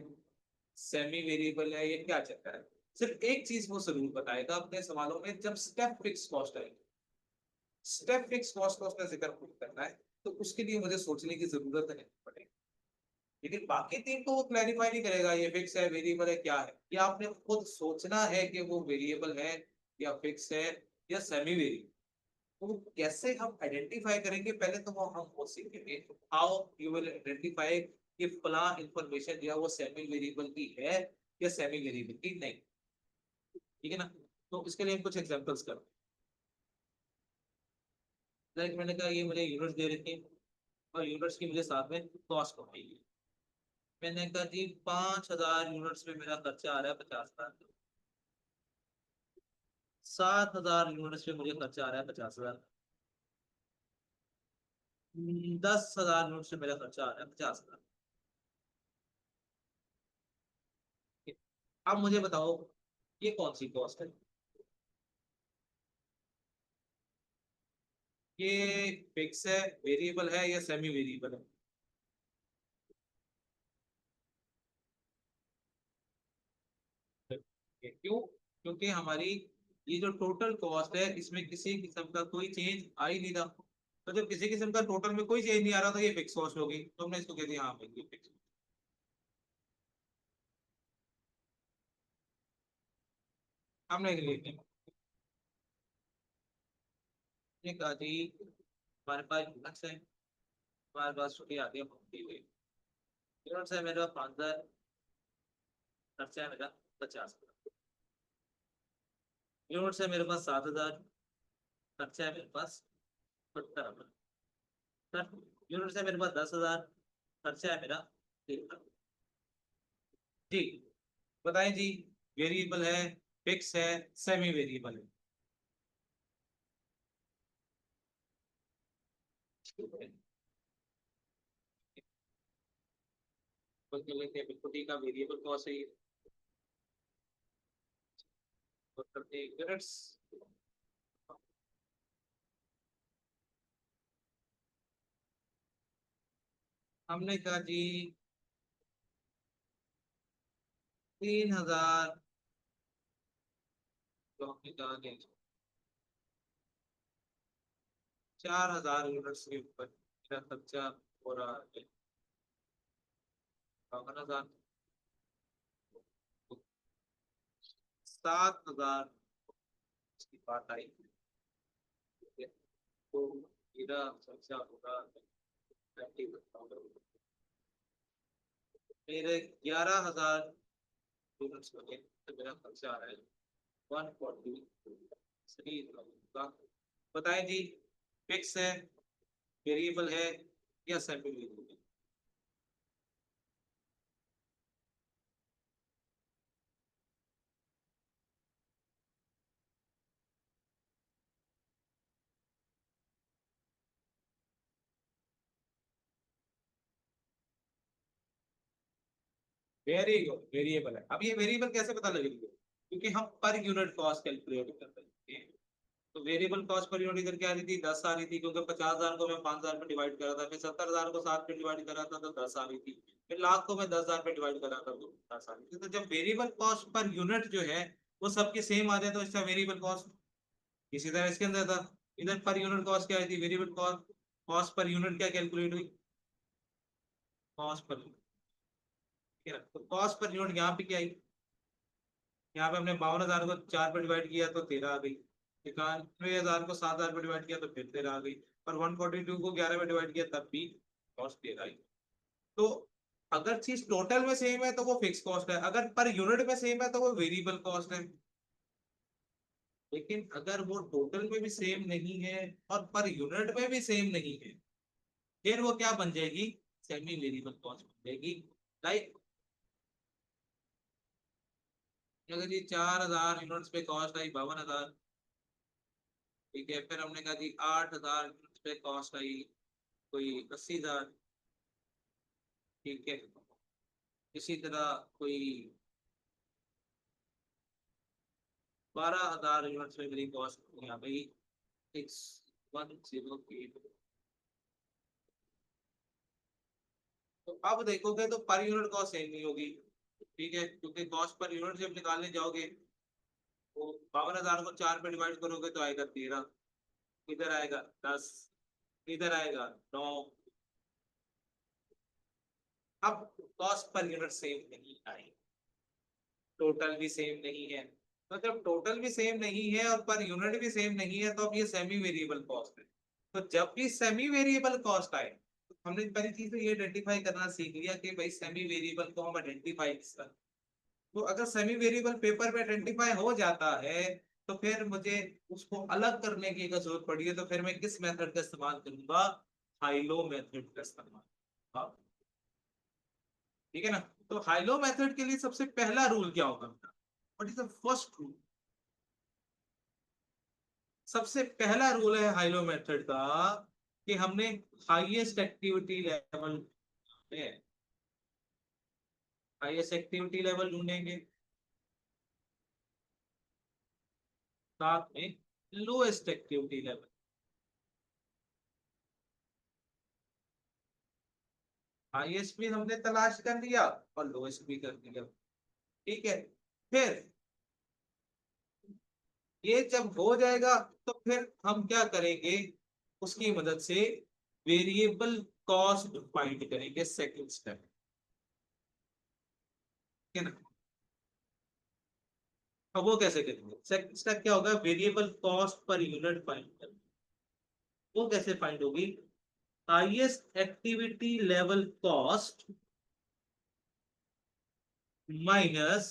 सेमी वेरिएबल है, ये क्या चल रहा है। सिर्फ एक चीज वो जरूर बताएगा अपने सवालों में, जब स्टेप फिक्स कॉस्ट आएगी, स्टेप फिक्स कॉस्ट का उसने जिक्र खुद करना है, तो उसके लिए मुझे सोचने की जरूरत नहीं पड़ेगी। लेकिन बाकी तीन को वो क्लैरिफाई नहीं करेगा ये फिक्स है वेरिएबल है क्या है। ये आपने खुद सोचना है कि वो वेरिएबल है या फिक्स है या सेमी वेरिएबल। तो कैसे हम आइडेंटिफाई करेंगे, पहले तो वो सीखेंगे हाउ यू विल आइडेंटिफाई कि फला इंफॉर्मेशन जो है वो सेमी वेरिएबल की है या सेमी वेरिएबल की नहीं। ठीक है ना? तो इसके लिए कुछ एग्जांपल्स कर, लाइक मैंने कहा ये मुझे यूनिट्स दे रखी है और यूनिट्स की मुझे साथ में कॉस्ट बताइए। मैंने कहा जी 5,000 यूनिट्स में मेरा खर्चा आ रहा है 50,000। 7,000 यूनिट्स में मुझे खर्चा आ रहा है 50,000। 10,000 यूनिट्स में मेरा खर्चा आ रहा है 50,000। अब मुझे बताओ ये कौन सी कॉस्ट है? ये फिक्स है, वेरिएबल है या सेमी वेरिएबल है? ये क्यों? क्योंकि हमारी ये जो टोटल कॉस्ट है इसमें किसी किस्म का कोई चेंज आ ही नहीं रहा। तो जब किसी किस्म का टोटल में कोई चेंज नहीं आ रहा तो ये फिक्स कॉस्ट होगी, तो हमने इसको कह दिया हाँ भाई ये फिक्स। हमने कहा जी हमारे पास यूनिट्स है, हमारे पास छुट्टी आती है दी हुई यूनिट्स है, मेरे पास 5,000, खर्चा है मेरा 50,000। यूनिट्स है मेरे पास 7,000, खर्चा है मेरे पास 70,000। यूनिट्स है मेरे पास 10,000, खर्चा है मेरा 3,000। जी बताएं जी, वेरिएबल है, फिक्स है, सेमी वेरिएबल है? बिल्कुल ठीक है, वेरिएबल कॉस्ट है ये। यूनिट्स हमने कहा जी 3,000, तो हमने कहा कि 4,000 यूनिट्स के ऊपर मेरा खर्चा हो रहा है 52,000। 7,000 की बात आई, ठीक है, तो मेरा खर्चा होगा 20,000। मेरे 11,000 यूनिट्स बने तो मेरा खर्चा आ रहा है 140। बताएं जी, फिक्स है, वेरिएबल है, या semi variable? Very good, variable है। अब ये वेरिएबल कैसे पता लगेगी? क्योंकि हम पर यूनिट कॉस्ट कैलकुलेट कर रहे हैं। तो वेरिएबल कॉस्ट पर यूनिट इधर क्या आ रही थी, 10 आ रही थी, क्योंकि 50,000 को मैं 5,000 में डिवाइड करा था, फिर 70,000 को 7 में डिवाइड करा था तो 10 आ रही थी, फिर लाख को मैं 10,000 में डिवाइड करा था तो 10 आ रही थी। तो जब वेरिएबल कॉस्ट पर यूनिट जो है वो सबके सेम आ जाए तो इसका वेरिएबल कॉस्ट इसी तरह इसके अंदर था। इधर पर यूनिट कॉस्ट क्या आई थी, variable cost, cost per unit क्या कैलकुलेट हुई, कॉस्ट पर, ठीक है ना? तो कॉस्ट पर यूनिट यहाँ पे क्या आई, यहाँ पे हमने 52,000 को 4 पे डिवाइड किया तो 13 आ गई, 91,000 को 7,000 पे डिवाइड किया तो फिर 13 आ गई, और 142 को 11 पे डिवाइड किया तब भी कॉस्ट 13 आई। तो अगर चीज टोटल में सेम है तो वो फिक्स कॉस्ट है, अगर पर यूनिट में सेम है तो वो वेरिएबल कॉस्ट है। लेकिन अगर वो टोटल में भी सेम नहीं है और पर यूनिट में भी सेम नहीं है, फिर वो क्या बन जाएगी, सेमी वेरिएबल कॉस्ट बन जाएगी। लाइक अगर ये 4,000 यूनिट्स पे कॉस्ट आई 52,000, ठीक है, फिर हमने कहा जी 8,000 यूनिट्स पे कॉस्ट आई कोई 80,000, ठीक है, इसी तरह कोई 12,000 यूनिट्स पे मेरी कॉस्ट यहाँ पे 610 तो अब देखोगे तो पर यूनिट कॉस्ट सेम नहीं होगी, ठीक है, क्योंकि कॉस्ट पर यूनिट जब निकालने जाओगे तो 52,000 को 4 पे डिवाइड करोगे तो आएगा 13, इधर आएगा 10, इधर आएगा 9। अब कॉस्ट पर यूनिट सेम नहीं आई, टोटल भी सेम नहीं है। तो जब टोटल भी सेम नहीं है और पर यूनिट भी सेम नहीं है तो अब ये सेमी वेरिएबल कॉस्ट है। तो जब भी सेमी वेरिएबल कॉस्ट आए तो हमने पहली चीज तो ये आइडेंटिफाई करना सीख लिया कि भाई सेमी वेरिएबल को हम आइडेंटिफाई किस तरह। तो अगर सेमी वेरिएबल पेपर पे आइडेंटिफाई हो जाता है तो फिर मुझे उसको अलग करने की अगर जरूरत पड़ी है तो फिर मैं किस मेथड का इस्तेमाल करूंगा, हाइलो मेथड का इस्तेमाल। हाँ, ठीक है ना? तो हाइलो मेथड के लिए सबसे पहला रूल क्या होगा, what is the first rule? सबसे पहला रूल है हाइलो मेथड का कि हमने हाईएस्ट एक्टिविटी लेवल में हाईएस्ट एक्टिविटी लेवल ढूंढेंगे, साथ में लोएस्ट एक्टिविटी लेवल। हाईएस्ट भी हमने तलाश कर लिया और लोएस्ट भी कर दिया, ठीक है। फिर ये जब हो जाएगा तो फिर हम क्या करेंगे, उसकी मदद से वेरिएबल कॉस्ट फाइंड करेंगे, सेकंड स्टेप, ठीक है ना? अब वो कैसे करेंगे? सेकंड स्टेप क्या होगा, variable cost per unit find करना। वो कैसे फाइंड होगी? Highest activity level cost minus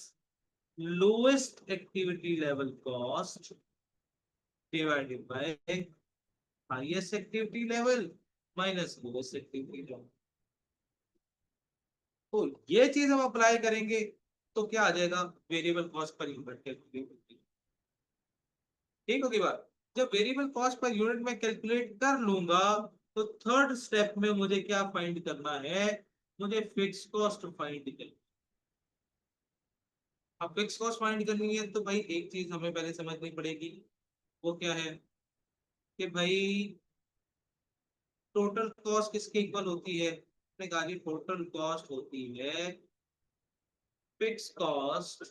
lowest activity level cost divided by highest activity level minus lowest activity level. तो ये चीज हम अप्लाई करेंगे तो क्या आ जाएगा, variable cost per unit calculate. ठीक होगी बात? जब वेरिएबल कॉस्ट पर यूनिट में कैलकुलेट कर लूंगा तो थर्ड स्टेप में मुझे क्या फाइंड करना है, मुझे फिक्स कॉस्ट फाइंड करनी। अब फिक्स कॉस्ट फाइंड करनी है तो भाई एक चीज हमें पहले समझनी पड़ेगी। वो क्या है कि भाई टोटल कॉस्ट किसके इक्वल होती है? मैंने कहा जी टोटल कॉस्ट होती है fix cost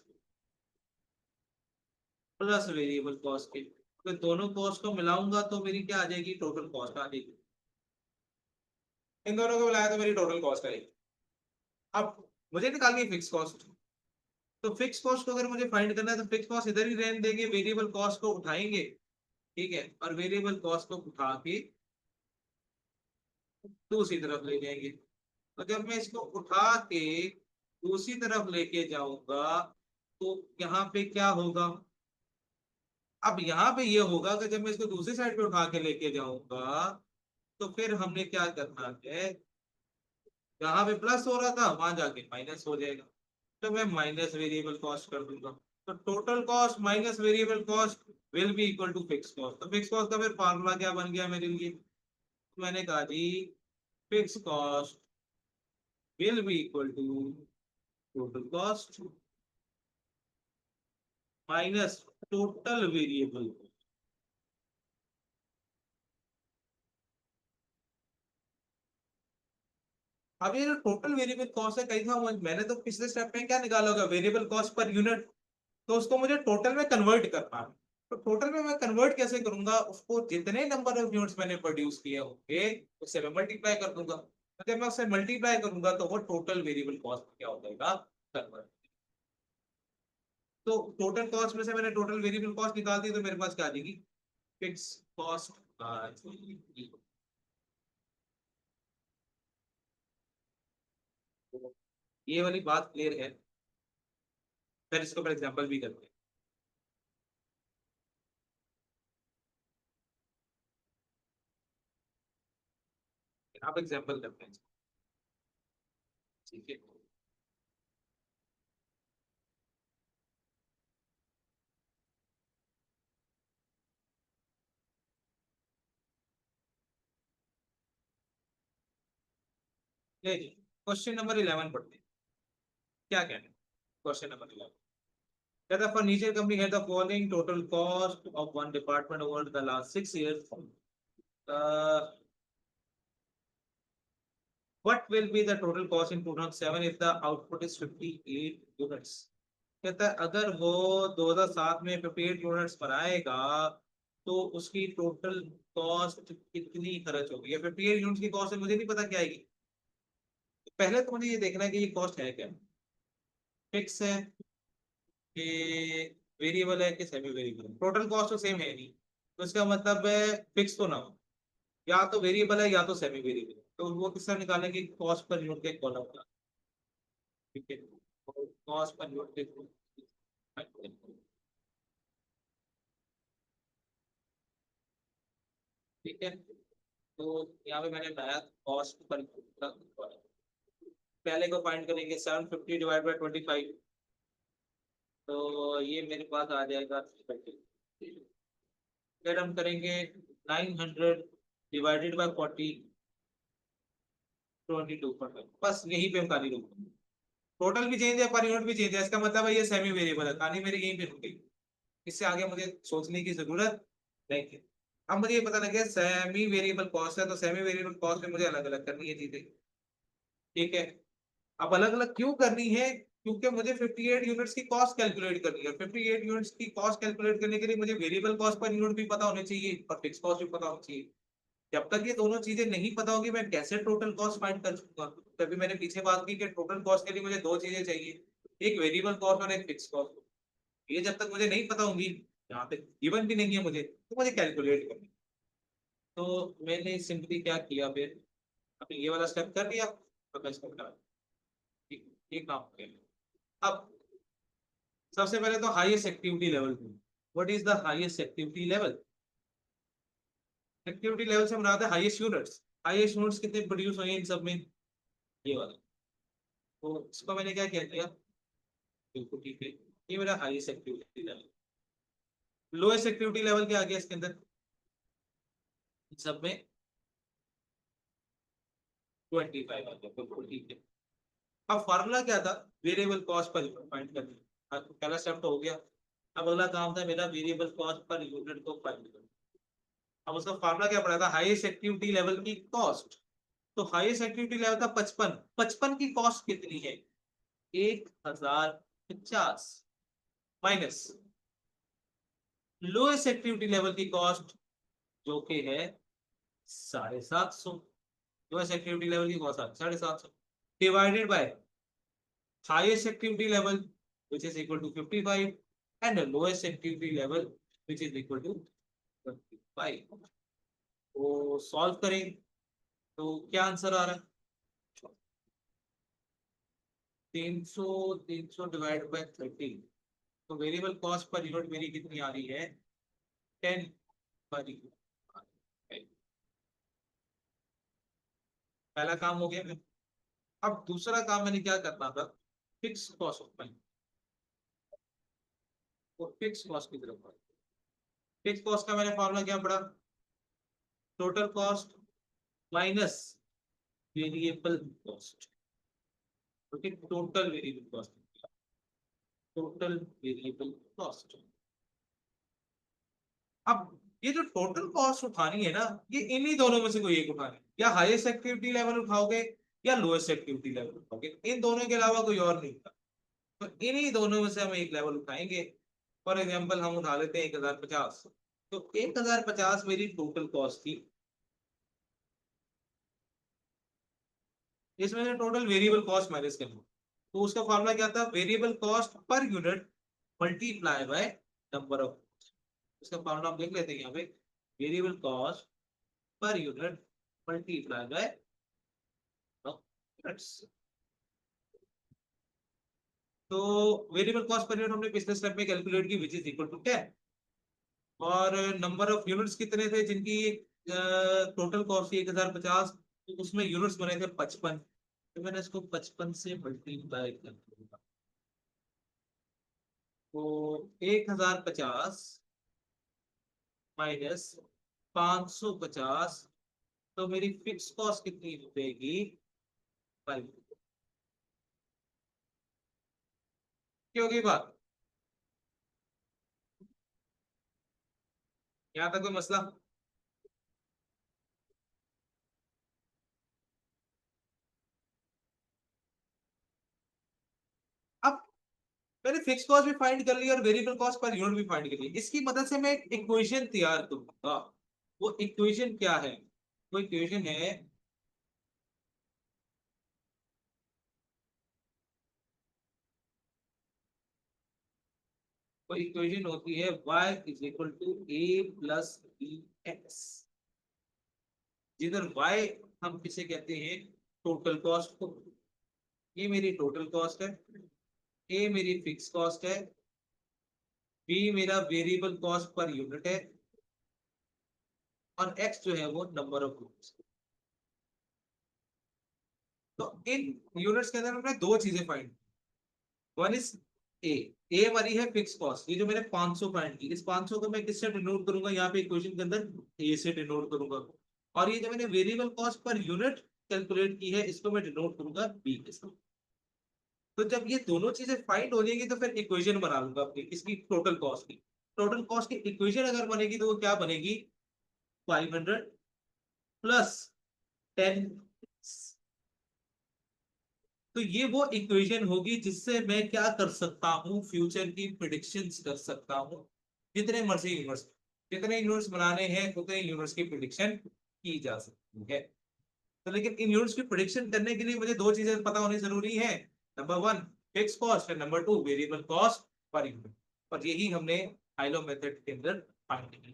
plus variable cost के। तो दोनों कॉस्ट को मिलाऊंगा तो मेरी क्या आ जाएगी, टोटल कॉस्ट आ जाएगी। इन दोनों को मिलाया तो मेरी टोटल कॉस्ट आएगी। अब मुझे निकालनी है फिक्स कॉस्ट। तो फिक्स कॉस्ट को अगर मुझे फाइंड करना है तो फिक्स कॉस्ट इधर ही रहने देंगे, वेरिएबल कॉस्ट को उठाएंगे। ठीक है, और वेरिएबल कॉस्ट को उठा के दूसरी तरफ ले जाएंगे। तो जब मैं इसको उठा के दूसरी तरफ लेके जाऊंगा तो यहाँ पे क्या होगा? अब यहाँ पे ये होगा कि जब मैं इसको दूसरी साइड पे उठा के लेके जाऊंगा तो फिर हमने क्या करना है, जहां पे प्लस हो रहा था वहां जाके माइनस हो जाएगा। तो मैं माइनस वेरिएबल कॉस्ट कर दूंगा। तो total cost minus variable cost will be equal to fix cost. तो फिक्स कॉस्ट का फिर फार्मूला क्या बन गया मेरे लिए? तो मैंने कहा जी fix cost will be equal to total cost minus total variable. अब ये जो टोटल वेरिएबल कॉस्ट है, कहीं था मैंने तो पिछले स्टेप में क्या निकाला होगा, वेरिएबल कॉस्ट पर यूनिट। तो उसको मुझे टोटल में कन्वर्ट करना है। तो टोटल में मैं कन्वर्ट कैसे करूंगा, उसको जितने नंबर ऑफ यूनिट्स मैंने प्रोड्यूस किए होंगे उससे मैं मल्टीप्लाई कर दूंगा। तो जब मैं उससे मल्टीप्लाई करूंगा तो वो टोटल वेरिएबल कॉस्ट क्या हो जाएगा, कन्वर्ट। तो टोटल कॉस्ट में से मैंने टोटल वेरिएबल कॉस्ट निकाल दी तो मेरे पास क्या आ जाएगी, फिक्स कॉस्ट आ जाएगी। तो ये वाली बात क्लियर है। फिर इसको पर एग्जांपल भी करते हैं। आप एग्जांपल करते हैं। ठीक है, क्वेश्चन नंबर 11 पढ़ते हैं। क्या कहना है question number 11? That the furniture company had the following total cost of one department over the last 6 years. Uh, what will be the total cost in 2007 if the output is 58 units? कहता है अगर वो 2007 में 58 units बनाएगा तो उसकी total cost कितनी खर्च होगी, या 58 यूनिट्स की कॉस्ट है मुझे नहीं पता क्या आएगी। तो पहले तो मुझे ये देखना है कि ये कॉस्ट है क्या, फिक्स है कि वेरिएबल है कि सेमी वेरिएबल है। टोटल कॉस्ट तो सेम है नहीं, तो इसका मतलब है फिक्स तो ना हो, या तो वेरिएबल है या तो सेमी वेरिएबल। तो वो किस तरह निकालेंगे, कॉस्ट पर यूनिट के कॉलम का। ठीक है, कॉस्ट पर यूनिट के, ठीक है। तो यहाँ पे मैंने बनाया कॉस्ट पर यूनिट का column। पहले को फाइंड करेंगे 750 डिवाइड बाई 25। तो ये मेरे पास आ जाएगा 30। फिर हम करेंगे 900 डिवाइडेड बाई 40, 22%। बस यहीं पे हम खाली रुकेंगे। टोटल भी चेंज है पर यूनिट भी चेंज है, इसका मतलब है ये सेमी वेरिएबल है। कहानी मेरी यहीं पे रुक गई। इससे आगे मुझे सोचने की जरूरत नहीं है। अब मुझे ये पता लग गया सेमी वेरिएबल कॉस्ट है, तो सेमी वेरिएबल कॉस्ट में मुझे अलग अलग करनी है चीजें। ठीक है, अब अलग अलग क्यों करनी है, क्योंकि मुझे 58 यूनिट्स की कॉस्ट कैलकुलेट करनी है। 58 यूनिट्स की कॉस्ट कैलकुलेट करने के लिए मुझे वेरिएबल कॉस्ट पर यूनिट भी पता होने चाहिए और फिक्स कॉस्ट भी पता होनी चाहिए। जब तक ये दोनों चीजें नहीं पता होगी मैं कैसे टोटल कॉस्ट फाइंड कर सकूंगा? तभी मैंने पीछे बात की कि टोटल कॉस्ट के लिए मुझे दो चीजें चाहिए, एक वेरिएबल कॉस्ट और एक फिक्स कॉस्ट। ये जब तक मुझे नहीं पता होंगी, यहाँ पे गिवन भी नहीं है मुझे, तो मुझे कैलकुलेट करनी। तो मैंने सिंपली क्या किया फिर, आपने ये वाला स्टेप कर दिया तो मैं इसको करा, ठीक, ये काम हो गया। अब सबसे पहले तो highest activity level, what is the highest activity level? Activity level से बनाते हैं हाईएस्ट यूनिट्स। हाईएस्ट यूनिट्स कितने प्रोड्यूस हुए इन सब में, ये वाला। तो इसको मैंने क्या कह दिया, बिल्कुल ठीक है, ये मेरा highest activity level. Lowest activity level क्या आ गया इसके अंदर, इन सब में 25 आ गया, बिल्कुल ठीक है। अब फार्मूला क्या था, variable cost per unit find करना। पहला स्टेप तो हो गया। अब अगला काम था मेरा वेरिएबल कॉस्ट पर यूनिट को फाइंड करना। अब उसका फार्मूला क्या पड़ा था, हाईएस्ट एक्टिविटी लेवल की कॉस्ट। तो हाईएस्ट एक्टिविटी लेवल था 55, 55 की कॉस्ट कितनी है, 1050 माइनस लोएस्ट एक्टिविटी लेवल की कॉस्ट जो कि है 750। लोएस्ट एक्टिविटी लेवल की cost 750 divided by highest activity level which is equal to 55 and the lowest activity level which is equal to 25। तो सॉल्व करें तो क्या आंसर आ रहा है, 300 डिवाइड बाय 30। तो वेरिएबल कॉस्ट पर यूनिट मेरी कितनी आ रही है, 10 पर यूनिट। पहला काम हो गया। अब दूसरा काम मैंने क्या करना था, फिक्स कॉस्ट ऑफ मनी, तो फिक्स कॉस्ट की तरफ। फिक्स कॉस्ट का मैंने फॉर्मूला क्या पढ़ा, total cost minus variable cost, okay, total variable cost, total variable cost. अब ये जो टोटल कॉस्ट उठानी है ना, ये इन्हीं दोनों में से कोई एक उठानी है, या हाईएस्ट एक्टिविटी लेवल उठाओगे या लोएस्ट एक्टिविटी लेवल उठाओगे, इन दोनों के अलावा कोई और नहीं होता। तो इन्हीं दोनों में से हम एक लेवल उठाएंगे। फॉर एग्जाम्पल हम उठा लेते हैं 1050। तो 1050 मेरी टोटल कॉस्ट थी, इसमें से टोटल वेरिएबल कॉस्ट माइनस करना। तो उसका फॉर्मूला क्या था, variable cost per unit multiply by number of. उसका फॉर्मूला हम देख लेते हैं यहाँ पे, variable cost per unit multiply by units. तो वेरिएबल कॉस्ट पर यूनिट हमने पिछले स्टेप में कैलकुलेट की, विच इज इक्वल टू 10। और नंबर ऑफ यूनिट्स कितने थे जिनकी टोटल कॉस्ट थी 1050, तो उसमें यूनिट्स बने थे 55। तो मैंने इसको 55 से मल्टीप्लाई कर दिया, तो 1050 माइनस 550, तो मेरी फिक्स कॉस्ट कितनी हो जाएगी, 5। क्योंकि बात यहाँ तक कोई मसला, अब मैंने फिक्स कॉस्ट भी फाइंड कर ली और वेरिएबल कॉस्ट पर यूनिट भी फाइंड कर ली। इसकी मदद से मैं एक इक्वेशन तैयार करूंगा। वो इक्वेशन क्या है, वो इक्वेशन है, वो इक्वेशन होती है y is equal to a plus b x, जिधर y हम किसे कहते हैं, टोटल कॉस्ट को। ये मेरी टोटल कॉस्ट है, ए मेरी फिक्स कॉस्ट है, बी मेरा वेरिएबल कॉस्ट पर यूनिट है, और एक्स जो है वो नंबर ऑफ यूनिट्स। तो इन यूनिट्स के अंदर हमने दो चीजें फाइंड, वन इज ए, ए हमारी है फिक्स कॉस्ट, ये जो मैंने 500 फाइंड की, इस 500 को मैं किससे डिनोट करूंगा, यहाँ पे इक्वेशन के अंदर ए से डिनोट करूंगा। और ये जो मैंने variable cost per unit calculate की है, इसको मैं डिनोट करूंगा बी के साथ। तो जब ये दोनों चीजें फाइंड हो जाएंगी तो फिर इक्वेशन बना लूंगा अपनी, इसकी टोटल कॉस्ट की। टोटल कॉस्ट की इक्वेशन अगर बनेगी तो वो क्या बनेगी, 500 प्लस 10। तो ये वो इक्वेशन होगी जिससे मैं क्या कर सकता हूँ, फ्यूचर की प्रिडिक्शंस कर सकता हूँ। जितने मर्जी यूनिवर्स, जितने यूनिवर्स बनाने हैं उतने यूनिवर्स की प्रिडिक्शन की जा सकती है। तो लेकिन इन यूनिट्स की प्रिडिक्शन करने के लिए मुझे दो चीजें पता होनी जरूरी है, number one fix cost, and number two variable cost per unit. और यही हमने हाइलो मेथड के अंदर फाइंड की।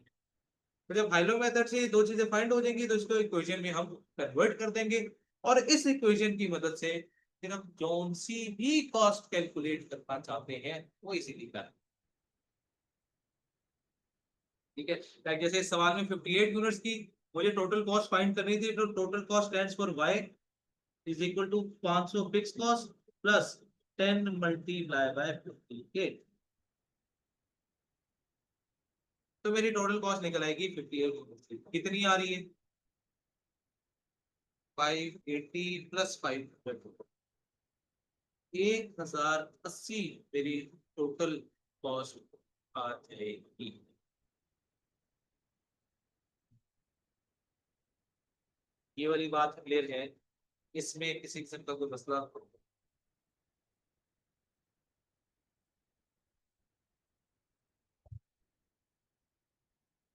तो जब हाइलो मेथड से ये दो चीजें फाइंड हो जाएंगी तो इसको इक्वेशन में हम कन्वर्ट कर देंगे, और इस इक्वेशन की मदद से फिर हम कौन सी भी कॉस्ट कैलकुलेट करना चाहते हैं वो इजीली कर। ठीक है, लाइक जैसे इस सवाल में 58 यूनिट्स की मुझे टोटल कॉस्ट फाइंड करनी थी, तो total cost stands for y is equal to 500 fix cost plus 10 multiply by 50 के। तो मेरी टोटल कॉस्ट निकल आएगी 58 यूनिट्स की। कितनी आ रही है? 580 प्लस 500, 1080 मेरी टोटल कॉस्ट आ जाएगी। ये वाली बात क्लियर है? इसमें किसी किस्म का कोई मसला?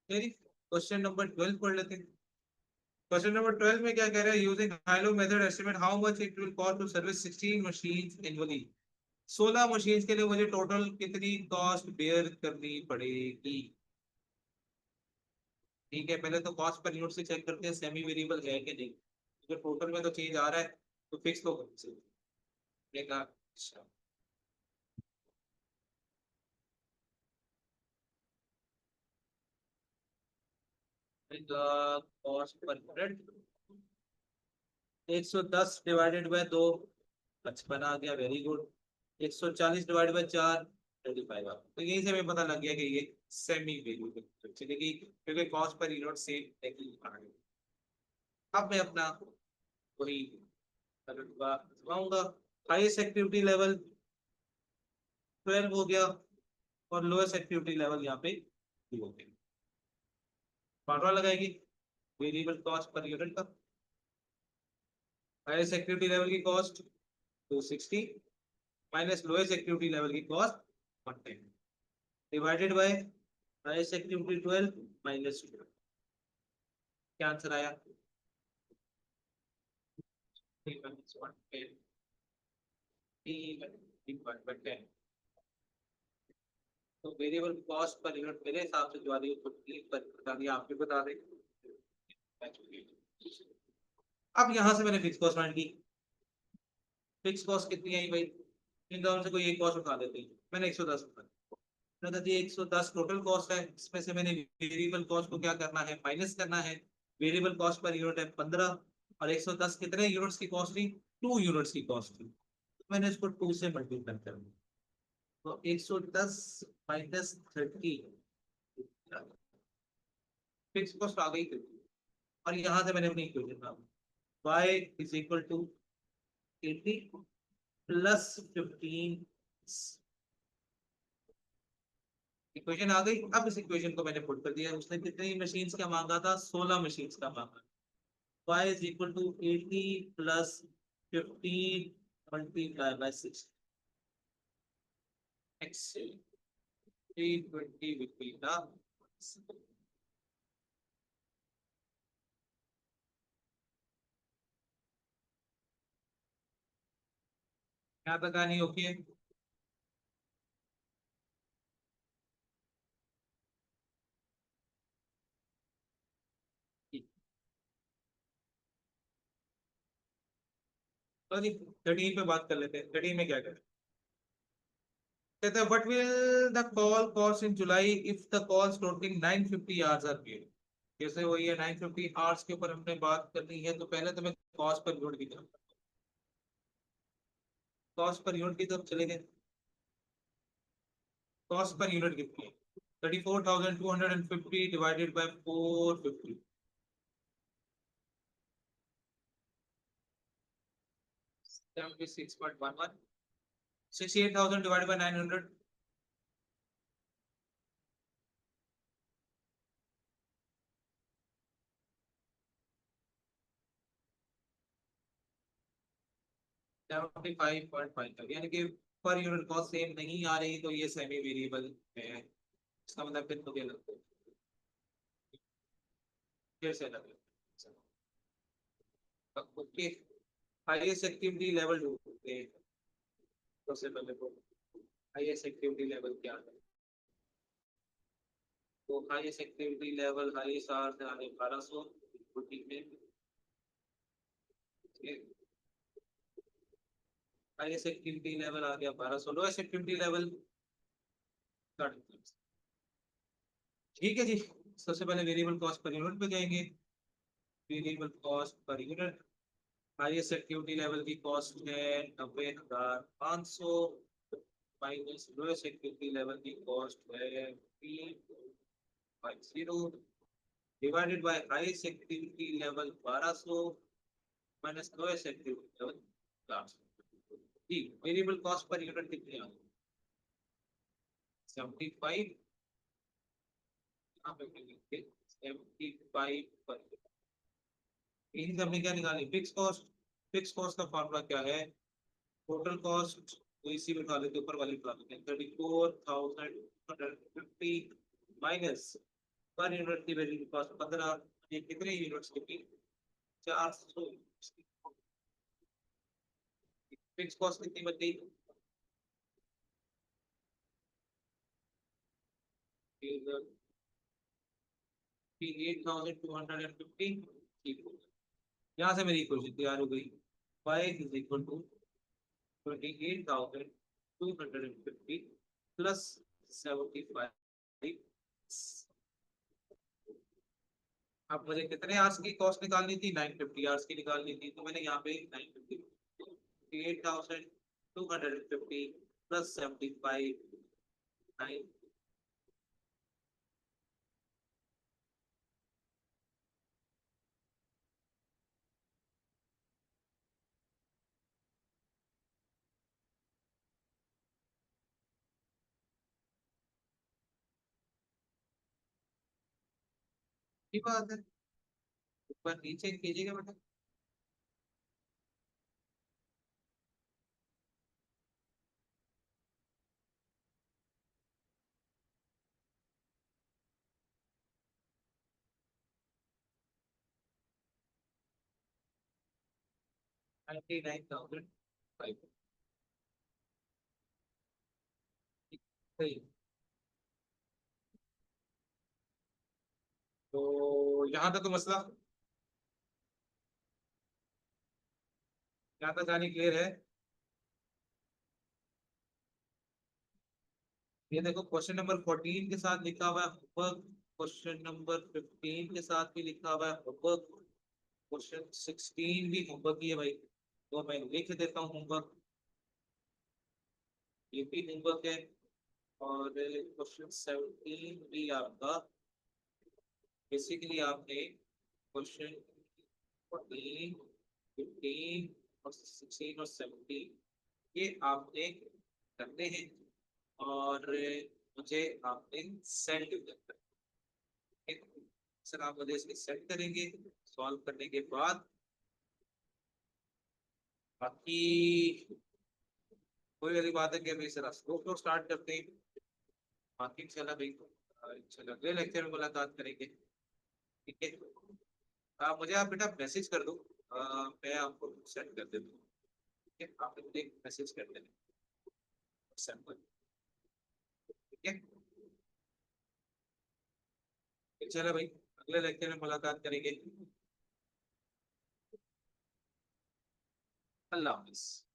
क्वेश्चन नंबर 12 पढ़ लेते हैं। क्वेश्चन नंबर 12 में क्या कह रहा है? Using high low method estimate how much it will cost to service 16 machines annually. 16 machines के लिए मुझे टोटल कितनी कॉस्ट बेयर करनी पड़ेगी? ठीक है, पहले तो कॉस्ट पर यूनिट से चेक करते हैं सेमी वेरिएबल है कि नहीं, तो टोटल में तो चेंज आ रहा है, तो फिक्स तो करना चाहिए। Cost per unit 110 divided bye 2, 55 आ गया, वेरी गुड। 140 डिवाइड बाय 4, 35 आ गया। तो यही से हमें पता लग गया कि ये सेमी वेरिएबल चलेगी, क्योंकि कॉस्ट पर यूनिट सेम नहीं आ गई। अब मैं अपना वही बताऊंगा। हाईएस्ट एक्टिविटी लेवल 12 हो गया, और लोएस्ट एक्टिविटी लेवल यहाँ पे 2 हो गया। फॉर्मूला लगाएगी वेरिएबल कॉस्ट पर यूनिट का। हाईएस्ट एक्टिविटी लेवल की cost 260 minus lowest activity level की cost 110 divided by highest activity 12 minus 12। क्या आंसर आया? 3 minus 110 divided by 10। तो वेरिएबल कॉस्ट पर यूनिट मेरे हिसाब से जो आ रही है उसको क्लिक पर बता दिया, आप भी बता दें। अब यहां से मैंने फिक्स कॉस्ट फाइंड की। फिक्स कॉस्ट कितनी आई भाई? इन दोनों से कोई एक कॉस्ट उठा देते हैं। मैंने 110 उठाया, मैंने कहा 110 टोटल कॉस्ट है, इसमें से मैंने वेरिएबल कॉस्ट को क्या करना है? माइनस करना है। वेरिएबल कॉस्ट पर यूनिट है 15, और 110 कितने यूनिट्स की कॉस्ट थी? 2 यूनिट्स की कॉस्ट थी, तो मैंने इसको 2 से मल्टीप्लाई कर दिया। तो 110 माइनस 30 फिक्स कॉस्ट आ गई थी। और यहां से मैंने अपनी इक्वेशन डाल y is equal to 80 plus 15। Equation आ गई। अब इस इक्वेशन को मैंने पुट कर दिया। उसने कितनी मशीन्स का मांगा था? 16 मशीन्स का मांगा। y is equal to 80 plus 15 multiply by 6, x 320 will be the। यहाँ तक आनी ओके? तो जी 13 पे बात कर लेते हैं। 13 में क्या करें? कहते हैं what will the call cost in July if the calls totalling 950 hours are paid. जैसे वही है 950 आवर्स के ऊपर हमने बात करनी है, तो पहले तो मैं कॉस्ट पर यूनिट की तरफ, कॉस्ट पर यूनिट की तरफ चले गए। कॉस्ट पर यूनिट कितनी है? 34,250 डिवाइडेड बाय 450, 76.11। 68,000 divided by 900, 75.5। यानी कि पर यूनिट कॉस्ट सेम नहीं आ रही, तो ये सेमी वेरिएबल है। इसका मतलब फिर तो क्या लगता है? फिर से लगता है ओके। हाईएस्ट एक्टिविटी लेवल ढूंढते हैं। सबसे पहले तो हाईएस्ट एक्टिविटी लेवल क्या है? तो highest activity level highest hour से आगे 1200 ठीक है। हाईएस्ट एक्टिविटी लेवल आ गया 1200, लोएस्ट एक्टिविटी लेवल 350। ठीक है जी। सबसे पहले वेरिएबल कॉस्ट पर यूनिट पे जाएंगे। Variable cost per unit, highest activity level की कॉस्ट है 90,500 माइनस लोएस्ट एक्टिविटी लेवल की कॉस्ट है 350 divided by highest activity level 1200 minus lowest activity level 400। जी, वेरिएबल कॉस्ट पर यूनिट कितनी आ गई? 75। यहाँ पे 75 पर इन हमने क्या निकाली? Fix cost. फिक्स कॉस्ट का फॉर्मूला क्या है? टोटल कॉस्ट, तो इसी में निकाल लेते, ऊपर वाली निकाल लेते हैं। 34,250 माइनस पर यूनिट की वैल्यू कॉस्ट 15। ये कितने यूनिट्स की? 400। फिक्स कॉस्ट कितनी बन गई? 8,250। ठीक हो गया। यहाँ से मेरी इक्वेशन तैयार हो गई। y is equal to 28,250 plus 75। अब मुझे कितने आवर्स की कॉस्ट निकालनी थी? 950 आवर्स की निकालनी थी, तो मैंने यहाँ पे 950 8,250 प्लस 75 9। की बात है, ऊपर नीचे कीजिएगा बेटा। 99,500। सही। तो यहाँ तक तो मसला, यहाँ तक कहानी क्लियर है। ये देखो क्वेश्चन नंबर 14 के साथ लिखा हुआ है होमवर्क, क्वेश्चन नंबर 15 के साथ भी लिखा हुआ है होमवर्क, क्वेश्चन 16 भी होमवर्क ही है भाई। तो मैं लिख देता हूँ होमवर्क, ये भी होमवर्क है। और क्वेश्चन 17 भी आपका, बेसिकली आपने क्वेश्चन 14 15 और 16 और 17 ये आपने करने हैं। और मुझे आपने सेंड करना है। सर आप मुझे इसके सेट करेंगे सॉल्व करने के बाद। बाकी कोई वाली बात है कि अभी सर स्ट्रोक तो स्टार्ट करते हैं। बाकी इंशाल्लाह भाई इंशाल्लाह अगले लेक्चर में मुलाकात करेंगे। ठीक है, मुझे आप बेटा मैसेज कर दो, मैं आपको सेंड कर देता हूँ। ठीक है, आप मुझे मैसेज कर देना व्हाट्सएप पर। ठीक है, चलो भाई अगले लेक्चर में मुलाकात करेंगे। अल्लाह हाफिज।